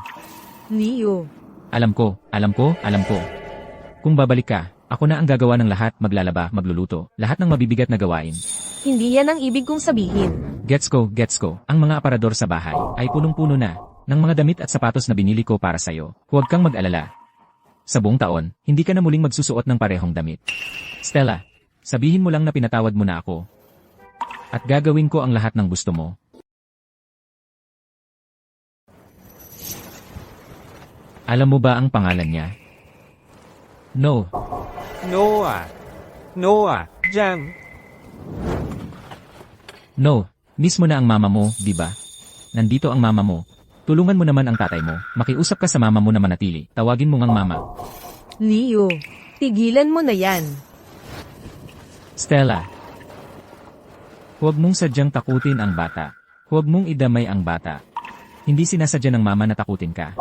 Leo, Alam ko. Kung babalik ka, ako na ang gagawa ng lahat, maglalaba, magluluto, lahat ng mabibigat na gawain. hindi yan ang ibig kong sabihin. Gets ko. Ang mga aparador sa bahay ay punong-puno na ng mga damit at sapatos na binili ko para sa'yo. Huwag kang mag-alala. Sa buong taon, hindi ka na muling magsusuot ng parehong damit. Stella, sabihin mo lang na pinatawad mo na ako. At gagawin ko ang lahat ng gusto mo. Alam mo ba ang pangalan niya? No. Noah, Jang. No. Mismo na ang mama mo, di ba? Nandito ang mama mo. Tulungan mo naman ang tatay mo. Makiusap ka sa mama mo na manatili. Tawagin mo ngang mama. Leo, tigilan mo na yan. Stella. Huwag mong sadyang takutin ang bata. Huwag mong idamay ang bata. Hindi sinasadya ng mama na takutin ka.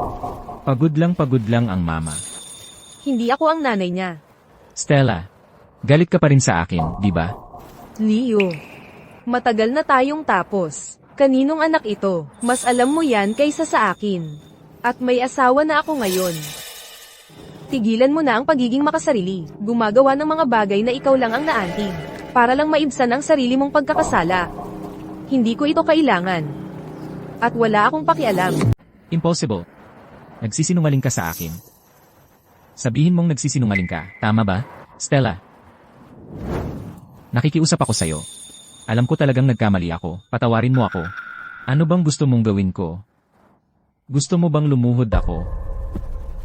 Pagod lang ang mama. Hindi ako ang nanay niya. Stella, galit ka pa rin sa akin, di ba? Leo, matagal na tayong tapos. Kaninong anak ito? Mas alam mo yan kaysa sa akin. At may asawa na ako ngayon. Tigilan mo na ang pagiging makasarili. Gumagawa ng mga bagay na ikaw lang ang naantig. Para lang maibsan ang sarili mong pagkakasala. Hindi ko ito kailangan. At wala akong pakialam. Impossible. Nagsisinungaling ka sa akin. Sabihin mong nagsisinungaling ka, tama ba, Stella? Nakikiusap ako sa'yo. Alam ko talagang nagkamali ako, patawarin mo ako. Ano bang gusto mong gawin ko? Gusto mo bang lumuhod ako?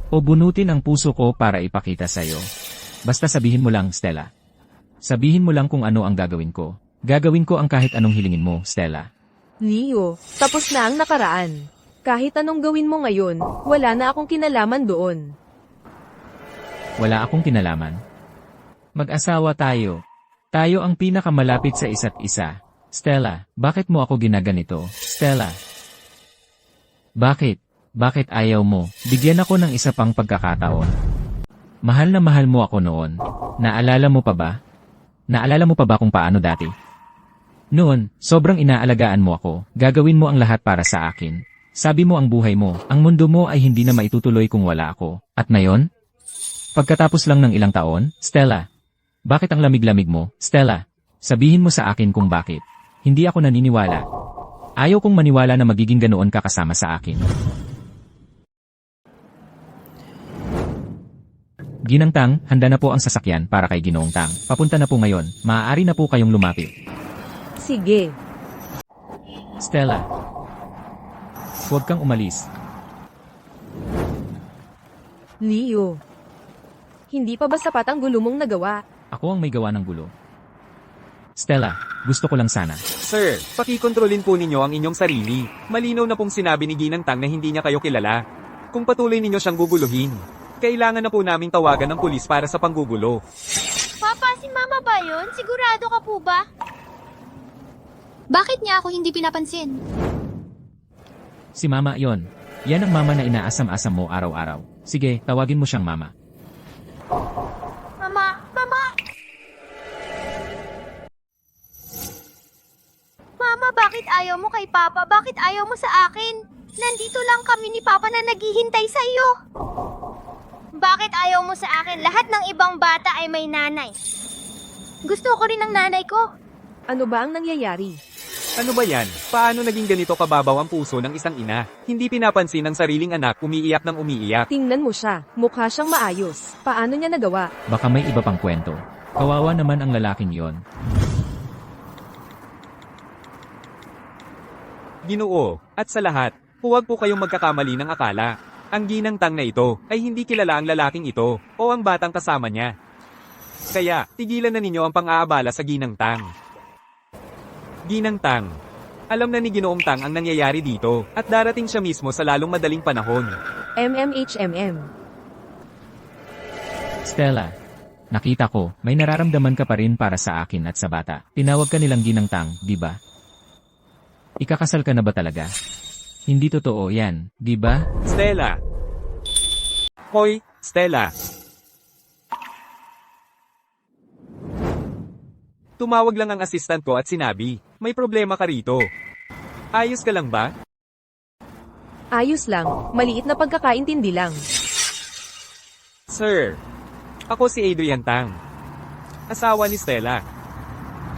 O bunutin ang puso ko para ipakita sa'yo? Basta sabihin mo lang, Stella. Sabihin mo lang kung ano ang gagawin ko. Gagawin ko ang kahit anong hilingin mo, Stella. Leo, tapos na ang nakaraan. Kahit anong gawin mo ngayon, wala na akong kinalaman doon. Wala akong kinalaman. Mag-asawa tayo. Tayo ang pinakamalapit sa isa't isa. Stella, bakit mo ako ginaganito? Stella. Bakit? Bakit ayaw mo? Bigyan ako ng isa pang pagkakataon. Mahal na mahal mo ako noon. Naalala mo pa ba? Naalala mo pa ba kung paano dati? Noon, sobrang inaalagaan mo ako. Gagawin mo ang lahat para sa akin. Sabi mo ang buhay mo, ang mundo mo ay hindi na maitutuloy kung wala ako. At ngayon? Pagkatapos lang ng ilang taon, Stella. Bakit ang lamig-lamig mo, Stella? Sabihin mo sa akin kung bakit. Hindi ako naniniwala. Ayaw kong maniwala na magiging ganoon ka kasama sa akin. Ginang Tang, handa na po ang sasakyan para kay Ginoong Tang. Papunta na po ngayon. Maaari na po kayong lumapit. Sige. Stella. Huwag kang umalis. Leo. Hindi pa ba sapat ang gulo mong nagawa? Ako ang may gawa ng gulo. Stella, gusto ko lang sana. Sir, pakikontrolin po ninyo ang inyong sarili. Malinaw na pong sinabi ni Ginang Tang na hindi niya kayo kilala. Kung patuloy ninyo siyang guguluhin, kailangan na po naming tawagan ng pulis para sa panggugulo. Papa, si Mama ba yun? Sigurado ka po ba? Bakit niya ako hindi pinapansin? Si Mama yon. Yan ang mama na inaasam-asam mo araw-araw. Sige, tawagin mo siyang Mama. Mama! Mama, bakit ayaw mo kay Papa? Bakit ayaw mo sa akin? Nandito lang kami ni Papa na naghihintay sa iyo. Bakit ayaw mo sa akin? Lahat ng ibang bata ay may nanay. Gusto ko rin ng nanay ko. Ano ba ang nangyayari? Ano ba yan? Paano naging ganito kababaw ang puso ng isang ina? Hindi pinapansin ng sariling anak, umiiyak ng umiiyak. Tingnan mo siya, mukha siyang maayos. Paano niya nagawa? Baka may iba pang kwento. Kawawa naman ang lalaking yon. Ginoo, at sa lahat, huwag po kayong magkakamali ng akala. Ang ginang tang na ito ay hindi kilala ang lalaking ito o ang batang kasama niya. Kaya, tigilan na ninyo ang pang-aabala sa ginang tang. Ginang tang. Alam na ni Ginoong Tang ang nangyayari dito, at darating siya mismo sa lalong madaling panahon. MMHMM. Stella, nakita ko, may nararamdaman ka pa rin para sa akin at sa bata. Tinawag ka nilang ginang tang, di ba? Ikakasal ka na ba talaga? Hindi totoo yan, di ba? Stella. Hoy, Stella. Tumawag lang ang assistant ko at sinabi, may problema ka rito. Ayos ka lang ba? Ayos lang, maliit na pagkakaintindi lang. Sir, ako si Adrian Tang. Asawa ni Stella.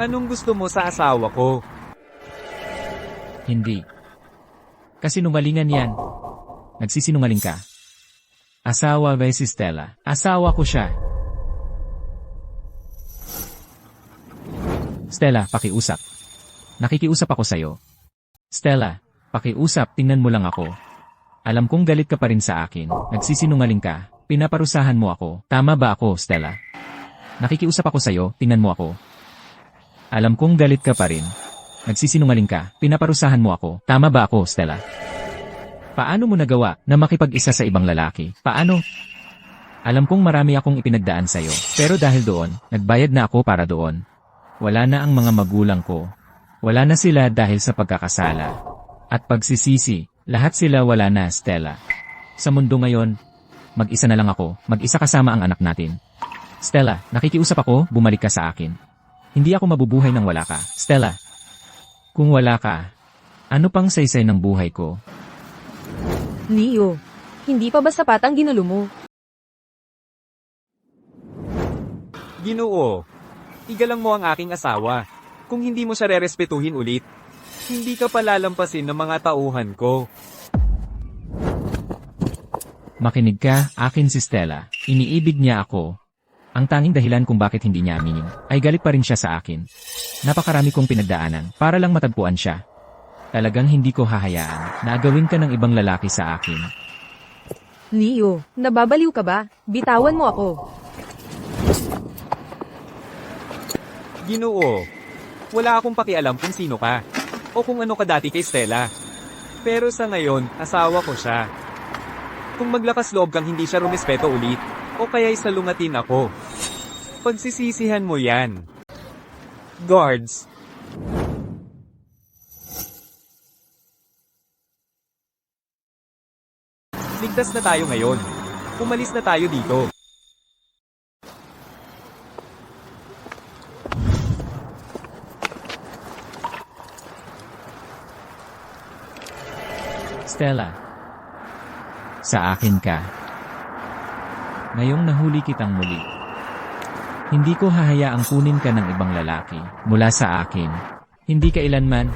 Anong gusto mo sa asawa ko? Hindi. Kasinungalingan yan. Nagsisinungaling ka. Asawa ba si Stella? Asawa ko siya. Stella, pakiusap. Nakikiusap ako sa'yo. Stella, pakiusap, tingnan mo lang ako. Alam kong galit ka pa rin sa akin. Nagsisinungaling ka. Pinaparusahan mo ako. Tama ba ako, Stella? Nakikiusap ako sa'yo, tingnan mo ako. Alam kong galit ka pa rin. Nagsisinungaling ka. Pinaparusahan mo ako. Tama ba ako, Stella? Paano mo nagawa na makipag-isa sa ibang lalaki? Paano? Alam kong marami akong ipinagdaan sa'yo. Pero dahil doon, nagbayad na ako para doon. Wala na ang mga magulang ko. Wala na sila dahil sa pagkakasala. At pagsisisi, lahat sila wala na, Stella. Sa mundo ngayon, mag-isa na lang ako, mag-isa kasama ang anak natin. Stella, nakikiusap ako, bumalik ka sa akin. Hindi ako mabubuhay nang wala ka. Stella, kung wala ka, ano pang saysay ng buhay ko? Leo, hindi pa ba sapat ang ginulo mo? Ginoo, igalang mo ang aking asawa. Kung hindi mo siya rerespetuhin ulit, hindi ka palalampasin ng mga tauhan ko. Makinig ka, akin si Stella. Iniibig niya ako. Ang tanging dahilan kung bakit hindi niya aminin, ay galit pa rin siya sa akin. Napakarami kong pinagdaanan, para lang matagpuan siya. Talagang hindi ko hahayaan, na gawin ka ng ibang lalaki sa akin. Leo, nababaliw ka ba? Bitawan mo ako. Ginoo, wala akong pakialam kung sino ka, o kung ano ka dati kay Stella. Pero sa ngayon, asawa ko siya. Kung maglakas loob kang hindi siya rumispeto ulit, o kaya'y salungatin ako, pagsisisihan mo yan. Guards. Ligtas na tayo ngayon. Umalis na tayo dito. Stella, sa akin ka. Ngayong nahuli kitang muli. Hindi ko hahayaang kunin ka ng ibang lalaki mula sa akin. Hindi kailanman.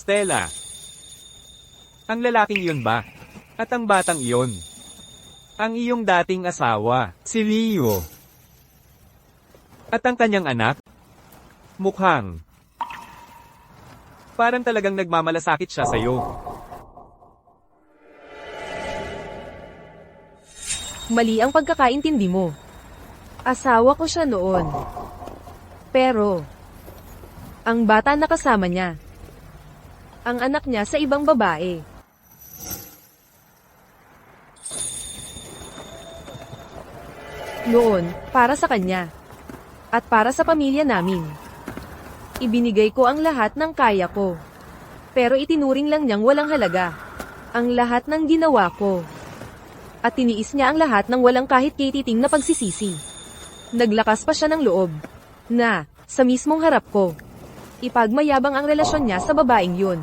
Stella. Ang lalaking iyon ba? At ang batang iyon? Ang iyong dating asawa, si Leo. At ang kanyang anak? Mukhang. Parang talagang nagmamalasakit siya sa'yo. Mali ang pagkakaintindi mo. Asawa ko siya noon. Pero, ang bata na kasama niya. Ang anak niya sa ibang babae. Noon, para sa kanya. At para sa pamilya namin. Ibinigay ko ang lahat ng kaya ko. Pero itinuring lang niyang walang halaga. ang lahat ng ginawa ko. At tiniis niya ang lahat ng walang kahit katiting na pagsisisi. Naglakas pa siya ng loob. Na, sa mismong harap ko. Ipagmayabang ang relasyon niya sa babaeng yun.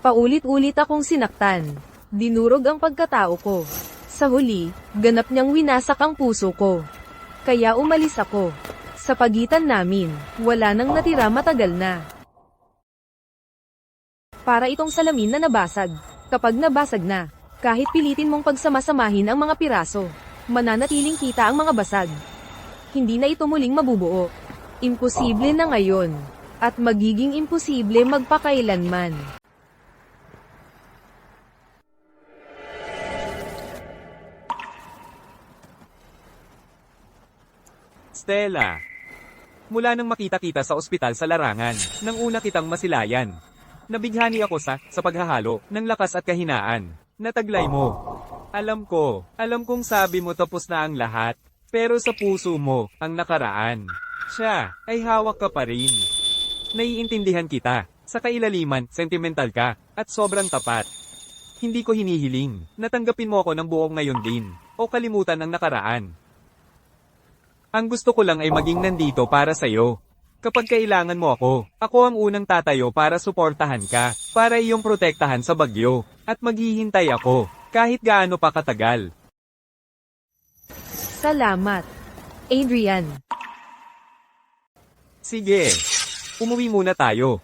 Paulit-ulit akong sinaktan. Dinurog ang pagkatao ko. Sa huli, ganap niyang winasak ang puso ko. Kaya umalis ako. Sa pagitan namin, wala nang natira matagal na. Para itong salamin na nabasag. Kapag nabasag na, kahit pilitin mong pagsamasamahin ang mga piraso, mananatiling kita ang mga basag. Hindi na ito muling mabubuo. Imposible na ngayon. At magiging imposible magpakailanman. Stella. Mula nang makita-kita sa ospital sa larangan, nang una kitang masilayan. Nabighani ako sa paghahalo ng lakas at kahinaan. Nataglay mo. Alam kong sabi mo tapos na ang lahat, pero sa puso mo, ang nakaraan. Siya, ay hawak ka pa rin. Naiintindihan kita, sa kailaliman, sentimental ka, at sobrang tapat. Hindi ko hinihiling, natanggapin mo ako ng buong ngayon din, o kalimutan ang nakaraan. Ang gusto ko lang ay maging nandito para sa'yo. Kapag kailangan mo ako ang unang tatayo para suportahan ka, para iyong protektahan sa bagyo, at maghihintay ako, kahit gaano pa katagal. Salamat. Adrian. Sige, umuwi muna tayo.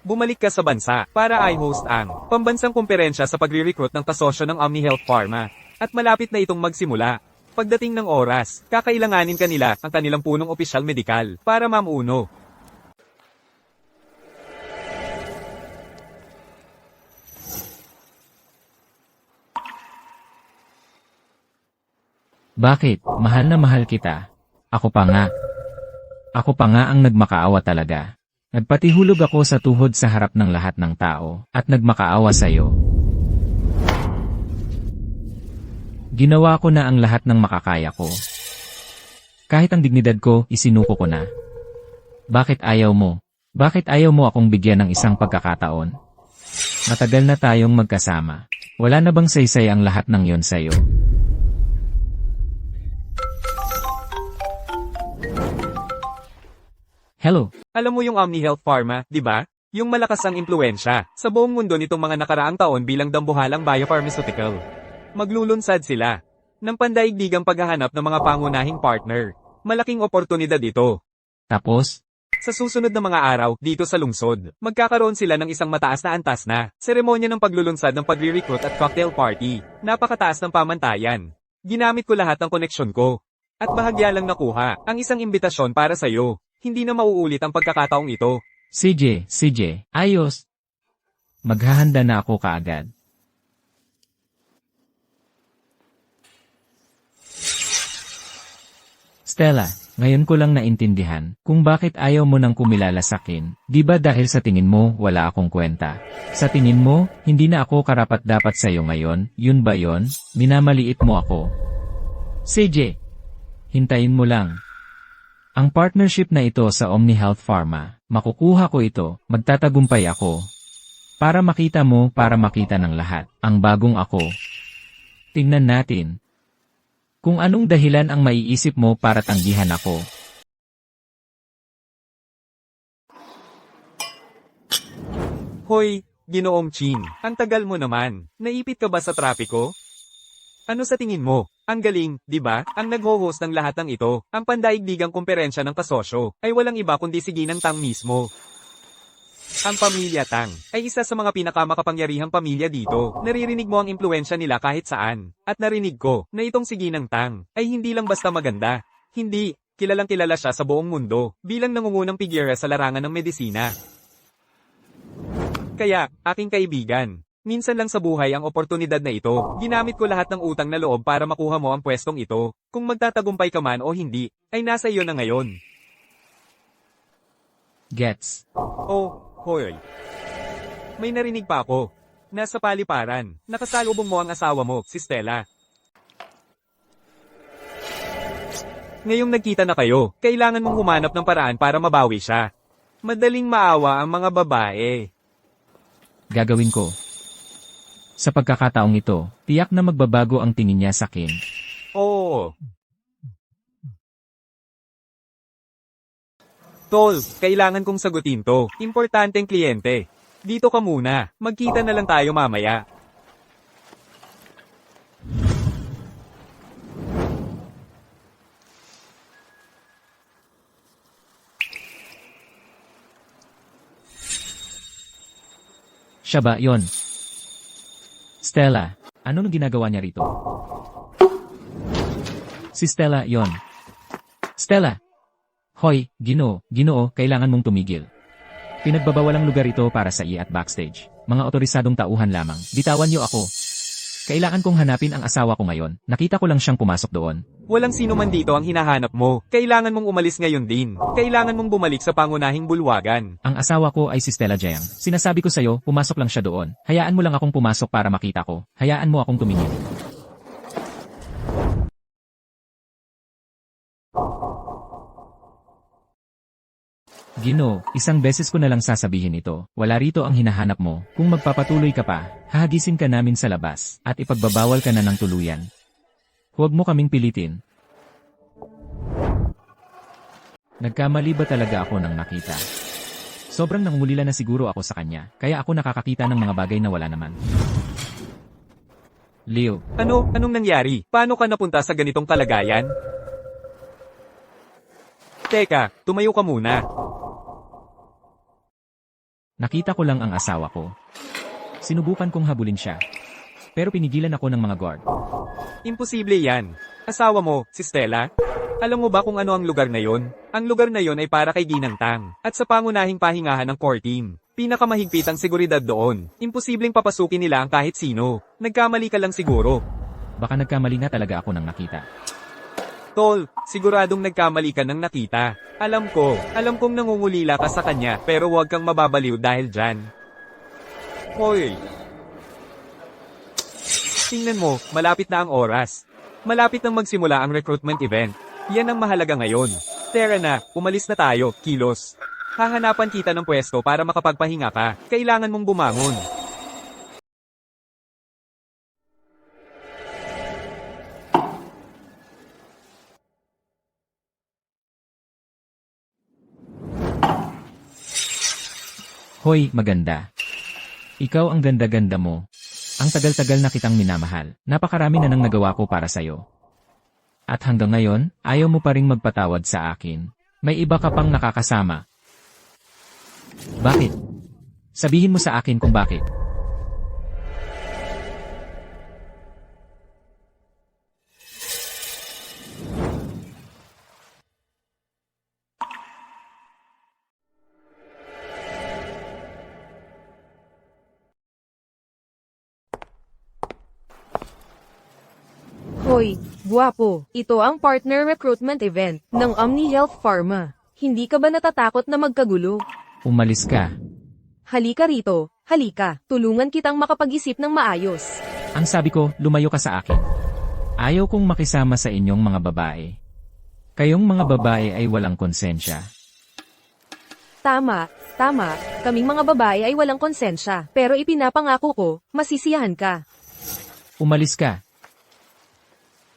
Bumalik ka sa bansa para i-host ang pambansang kumperensya sa pagre-recruit ng kasosyo ng OmniHealth Pharma, at malapit na itong magsimula. Pagdating ng oras, kakailanganin kanila ang kanilang punong opisyal medikal para mamuno. Bakit? Mahal na mahal kita. Ako pa nga. Ako pa nga ang nagmakaawa talaga. Nagpatihulog ako sa tuhod sa harap ng lahat ng tao, at nagmakaawa sa'yo. Ginawa ko na ang lahat ng makakaya ko. Kahit ang dignidad ko, isinuko ko na. Bakit ayaw mo? Bakit ayaw mo akong bigyan ng isang pagkakataon? Matagal na tayong magkasama. Wala na bang saysay ang lahat ng yon sa'yo? Hello. Alam mo yung OmniHealth Pharma, di ba? Yung malakas ang impluensya sa buong mundo nitong mga nakaraang taon bilang dambuhalang biopharmaceutical. Maglulunsad sila ng pandaigdigang paghahanap ng mga pangunahing partner. Malaking oportunidad ito. Tapos? Sa susunod na mga araw, dito sa lungsod, magkakaroon sila ng isang mataas na antas na seremonya ng paglulunsad ng pagre-recruit at cocktail party. Napakataas ng pamantayan. Ginamit ko lahat ng koneksyon ko. At bahagya lang nakuha ang isang imbitasyon para sa'yo. Hindi na mauulit ang pagkakataong ito. CJ, ayos. Maghahanda na ako kaagad. Stella, ngayon ko lang naintindihan kung bakit ayaw mo nang kumilala sa akin. Di ba dahil sa tingin mo wala akong kwenta? Sa tingin mo, hindi na ako karapat-dapat sa'yo ngayon, yun ba yon? Minamaliit mo ako. CJ, hintayin mo lang. Ang partnership na ito sa OmniHealth Pharma, makukuha ko ito, magtatagumpay ako. Para makita mo, para makita ng lahat, ang bagong ako. Tingnan natin. Kung anong dahilan ang maiisip mo para tanggihan ako. Hoy, Ginoong Chin, ang tagal mo naman. Naipit ka ba sa trapiko? Ano sa tingin mo? Ang galing, di ba? Ang nagho-host ng lahat ng ito, ang pandaigdigang kumperensya ng kasosyo, ay walang iba kundi si Ginang Tang mismo. Ang pamilya Tang ay isa sa mga pinakamakapangyarihang pamilya dito. Naririnig mo ang impluensya nila kahit saan. At narinig ko na itong si Ginang Tang ay hindi lang basta maganda. Hindi, kilalang kilala siya sa buong mundo bilang nangungunang figura sa larangan ng medisina. Kaya, aking kaibigan, minsan lang sa buhay ang oportunidad na ito. Ginamit ko lahat ng utang na loob para makuha mo ang pwestong ito. Kung magtatagumpay ka man o hindi, ay nasa iyo na ngayon. Gets. Oh, hoy. May narinig pa ako. Nasa paliparan, nakasalubong mo ang asawa mo, si Stella. Ngayong nagkita na kayo, kailangan mong humanap ng paraan para mabawi siya. Madaling maawa ang mga babae. Gagawin ko. Sa pagkakataong ito, tiyak na magbabago ang tingin niya sa akin. Oo. Tol, kailangan kong sagutin to. Importanteng kliyente. Dito ka muna. Magkita na lang tayo mamaya. Siya ba yon? Stella, ano nang ginagawa niya rito? Si Stella yon. Stella! Hoy, Ginoo, kailangan mong tumigil. Pinagbabawalang lugar ito para sa at backstage. Mga otorisadong tauhan lamang. Bitawan niyo ako. Kailangan kong hanapin ang asawa ko ngayon. Nakita ko lang siyang pumasok doon. Walang sino man dito ang hinahanap mo. Kailangan mong umalis ngayon din. Kailangan mong bumalik sa pangunahing bulwagan. Ang asawa ko ay si Stella Jiang. Sinasabi ko sa'yo, pumasok lang siya doon. Hayaan mo lang akong pumasok para makita ko. Hayaan mo akong tumingin. Ginoo, isang beses ko na lang sasabihin ito. Wala rito ang hinahanap mo. Kung magpapatuloy ka pa, hahagisin ka namin sa labas at ipagbabawal ka na ng tuluyan. Huwag mo kaming pilitin. Nagkamali ba talaga ako nang nakita? Sobrang nangungulila na siguro ako sa kanya, kaya ako nakakakita ng mga bagay na wala naman. Leo, Anong nangyari? Paano ka napunta sa ganitong kalagayan? Teka, tumayo ka muna. nakita ko lang ang asawa ko. Sinubukan kong habulin siya. Pero pinigilan ako ng mga guard. Imposible yan. Asawa mo, si Stella? Alam mo ba kung ano ang lugar na yon? Ang lugar na yon ay para kay Ginang Tang, at sa pangunahing pahingahan ng core team. Pinakamahigpit ang seguridad doon. Imposibleng papasukin nila ang kahit sino. Nagkamali ka lang siguro. Baka nagkamali nga talaga ako nang nakita. Tol, siguradong nagkamali ka nang nakita. Alam kong nangungulila ka sa kanya, pero huwag kang mababaliw dahil dyan. Hoy! Tingnan mo, malapit na ang oras. Malapit nang magsimula ang recruitment event. Yan ang mahalaga ngayon. Tara na, umalis na tayo, kilos. Hahanapan kita ng pwesto para makapagpahinga ka. Kailangan mong bumangon. Hoy, maganda. Ikaw ang ganda-ganda mo. Ang tagal-tagal na kitang minamahal. Napakarami na nang nagawa ko para sa'yo. At hanggang ngayon, ayaw mo pa ring magpatawad sa akin. May iba ka pang nakakasama. Bakit? Sabihin mo sa akin kung bakit. Hoy, guwapo, ito ang partner recruitment event ng Omni Health Pharma. Hindi ka ba natatakot na magkagulo? Umalis ka. Halika rito, halika, tulungan kitang makapag-isip ng maayos. Ang sabi ko, lumayo ka sa akin. Ayaw kong makisama sa inyong mga babae. Kayong mga babae ay walang konsensya. Tama, kaming mga babae ay walang konsensya, pero ipinapangako ko, masisiyahan ka. Umalis ka.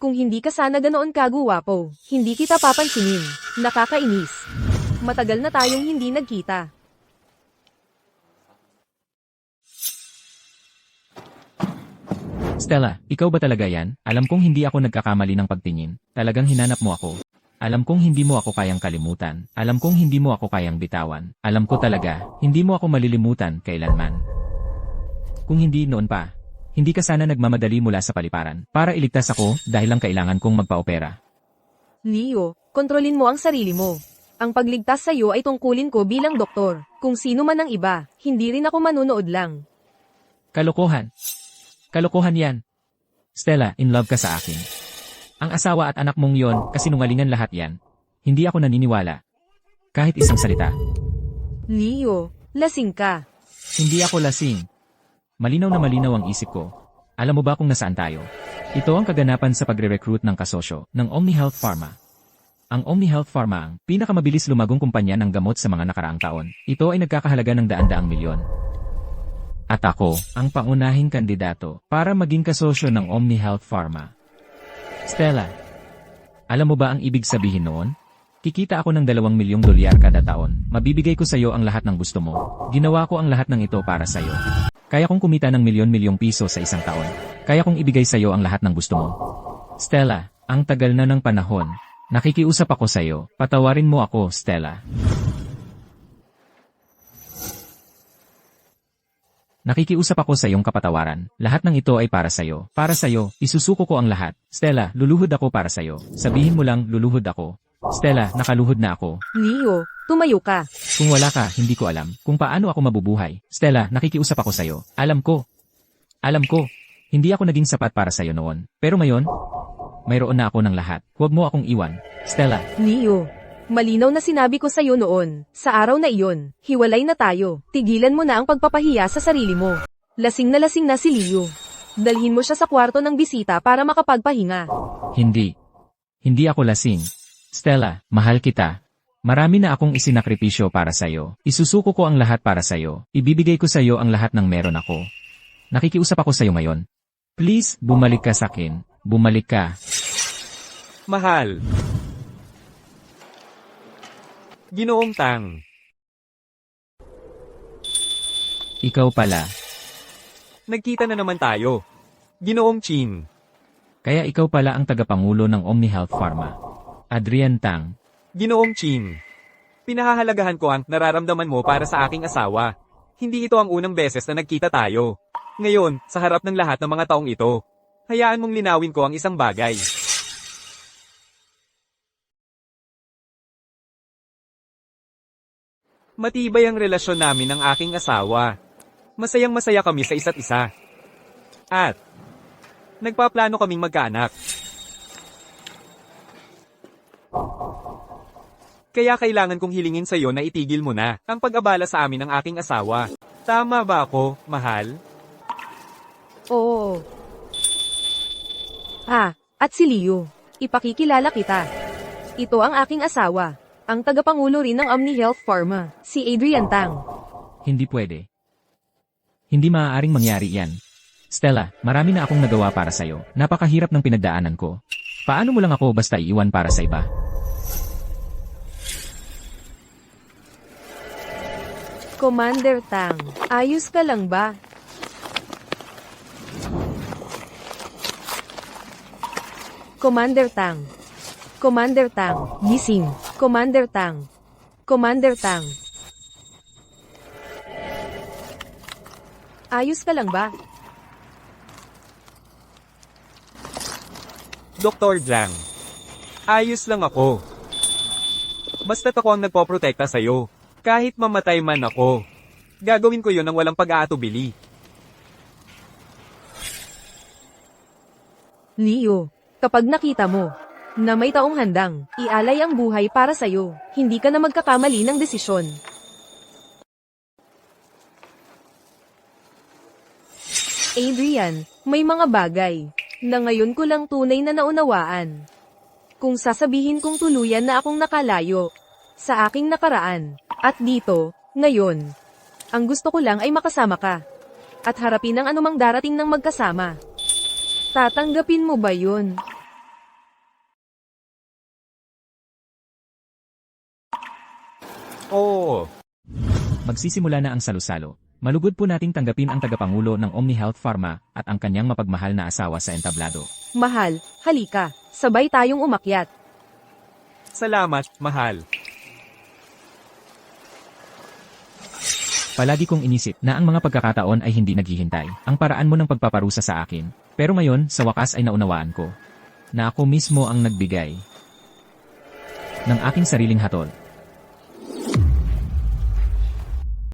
Kung hindi ka sana ganoon kaguwapo, hindi kita papansinin. Nakakainis. Matagal na tayong hindi nagkita. Stella, ikaw ba talaga yan? Alam kong hindi ako nagkakamali ng pagtingin. Talagang hinanap mo ako. Alam kong hindi mo ako kayang kalimutan. Alam kong hindi mo ako kayang bitawan. Alam ko talaga, hindi mo ako malilimutan kailanman. Kung hindi noon pa, hindi ka sana nagmamadali mula sa paliparan para iligtas ako dahil lang kailangan kong magpa-opera. Leo, kontrolin mo ang sarili mo. Ang pagligtas sa iyo ay tungkulin ko bilang doktor. Kung sino man ang iba, hindi rin ako manunood lang. Kalokohan. Kalokohan yan. Stella, in love ka sa akin. Ang asawa at anak mong yon, kasinungalingan lahat yan. Hindi ako naniniwala. Kahit isang salita. Leo, lasing ka. Hindi ako lasing. Malinaw na malinaw ang isip ko. Alam mo ba kung nasaan tayo? Ito ang kaganapan sa pagre-recruit ng kasosyo ng Omni Health Pharma. Ang Omni Health Pharma ang pinakamabilis lumagong kumpanya ng gamot sa mga nakaraang taon. Ito ay nagkakahalaga ng daan-daang milyon. At ako, ang pangunahing kandidato para maging kasosyo ng OmniHealth Pharma. Stella, alam mo ba ang ibig sabihin noon? Kikita ako ng $2 milyong kada taon. Mabibigay ko sa iyo ang lahat ng gusto mo. Ginawa ko ang lahat ng ito para sa iyo. Kaya kong kumita ng milyon-milyong piso sa isang taon. Kaya kong ibigay sa iyo ang lahat ng gusto mo. Stella, ang tagal na ng panahon. Nakikiusap ako sa iyo. Patawarin mo ako, Stella. Nakikiusap ako sa iyong kapatawaran. Lahat ng ito ay para sa iyo. Para sa iyo, isusuko ko ang lahat. Stella, luluhod ako para sa iyo. Sabihin mo lang, luluhod ako. Stella, nakaluhod na ako. Leo, tumayo ka. Kung wala ka, hindi ko alam kung paano ako mabubuhay. Stella, nakikiusap ako sa iyo. Alam ko. Hindi ako naging sapat para sa iyo noon. Pero ngayon, mayroon na ako ng lahat. Huwag mo akong iwan. Stella, Leo, malinaw na sinabi ko sa'yo noon, sa araw na iyon, hiwalay na tayo. Tigilan mo na ang pagpapahiya sa sarili mo. Lasing na si Leo. Dalhin mo siya sa kwarto ng bisita para makapagpahinga. hindi. Hindi ako lasing. Stella, mahal kita. Marami na akong isinakripisyo para sa iyo. Isusuko ko ang lahat para sa iyo. Ibibigay ko sa iyo ang lahat ng meron ako. Nakikiusap ako sa iyo ngayon. Please, bumalik ka sa akin. Bumalik ka. Mahal. Ginoong Tang. Ikaw pala. Nagkita na naman tayo. Ginoong Chin. Kaya ikaw pala ang tagapangulo ng OmniHealth Pharma. Adrian Tang. Ginoong Chin. Pinahahalagahan ko ang nararamdaman mo para sa aking asawa. Hindi ito ang unang beses na nagkita tayo. Ngayon, sa harap ng lahat ng mga taong ito, hayaan mong linawin ko ang isang bagay. Matibay ang relasyon namin ng aking asawa. Masayang-masaya kami sa isa't isa. At, nagpaplano kaming magkaanak. Kaya kailangan kong hilingin sa iyo na itigil mo na ang pag-abala sa amin ng aking asawa. Tama ba ako, mahal? Oo. At si Leo. Ipakikilala kita. Ito ang aking asawa. Ang tagapangulo rin ng OmniHealth Pharma, si Adrian Tang. Hindi pwede. Hindi maaaring mangyari yan. Stella, marami na akong nagawa para sa iyo. Napakahirap ng pinagdaanan ko. Paano mo lang ako basta iiwan para sa iba? Commander Tang, ayos ka lang ba? Commander Tang. Commander Tang, gising. Commander Tang. Commander Tang. Ayos ka lang ba? Dr. Zhang. Ayos lang ako. Basta't ako ang nagpoprotekta sa'yo. Kahit mamatay man ako, gagawin ko yon ng walang pag-aatubili. Leo, kapag nakita mo na may taong handang ialay ang buhay para sa'yo, hindi ka na magkakamali ng desisyon. Adrian, may mga bagay na ngayon ko lang tunay na naunawaan. Kung sasabihin kong tuluyan na akong nakalayo sa aking nakaraan, at dito, ngayon, ang gusto ko lang ay makasama ka at harapin ang anumang darating ng magkasama. Tatanggapin mo ba yun? Oo. Magsisimula na ang salo-salo. Malugod po nating tanggapin ang tagapangulo ng OmniHealth Pharma at ang kanyang mapagmahal na asawa sa entablado. Mahal, halika, sabay tayong umakyat. Salamat, mahal. Palagi kong inisip na ang mga pagkakataon ay hindi naghihintay. Ang paraan mo ng pagpaparusa sa akin. Pero ngayon, sa wakas ay naunawaan ko na ako mismo ang nagbigay ng aking sariling hatol.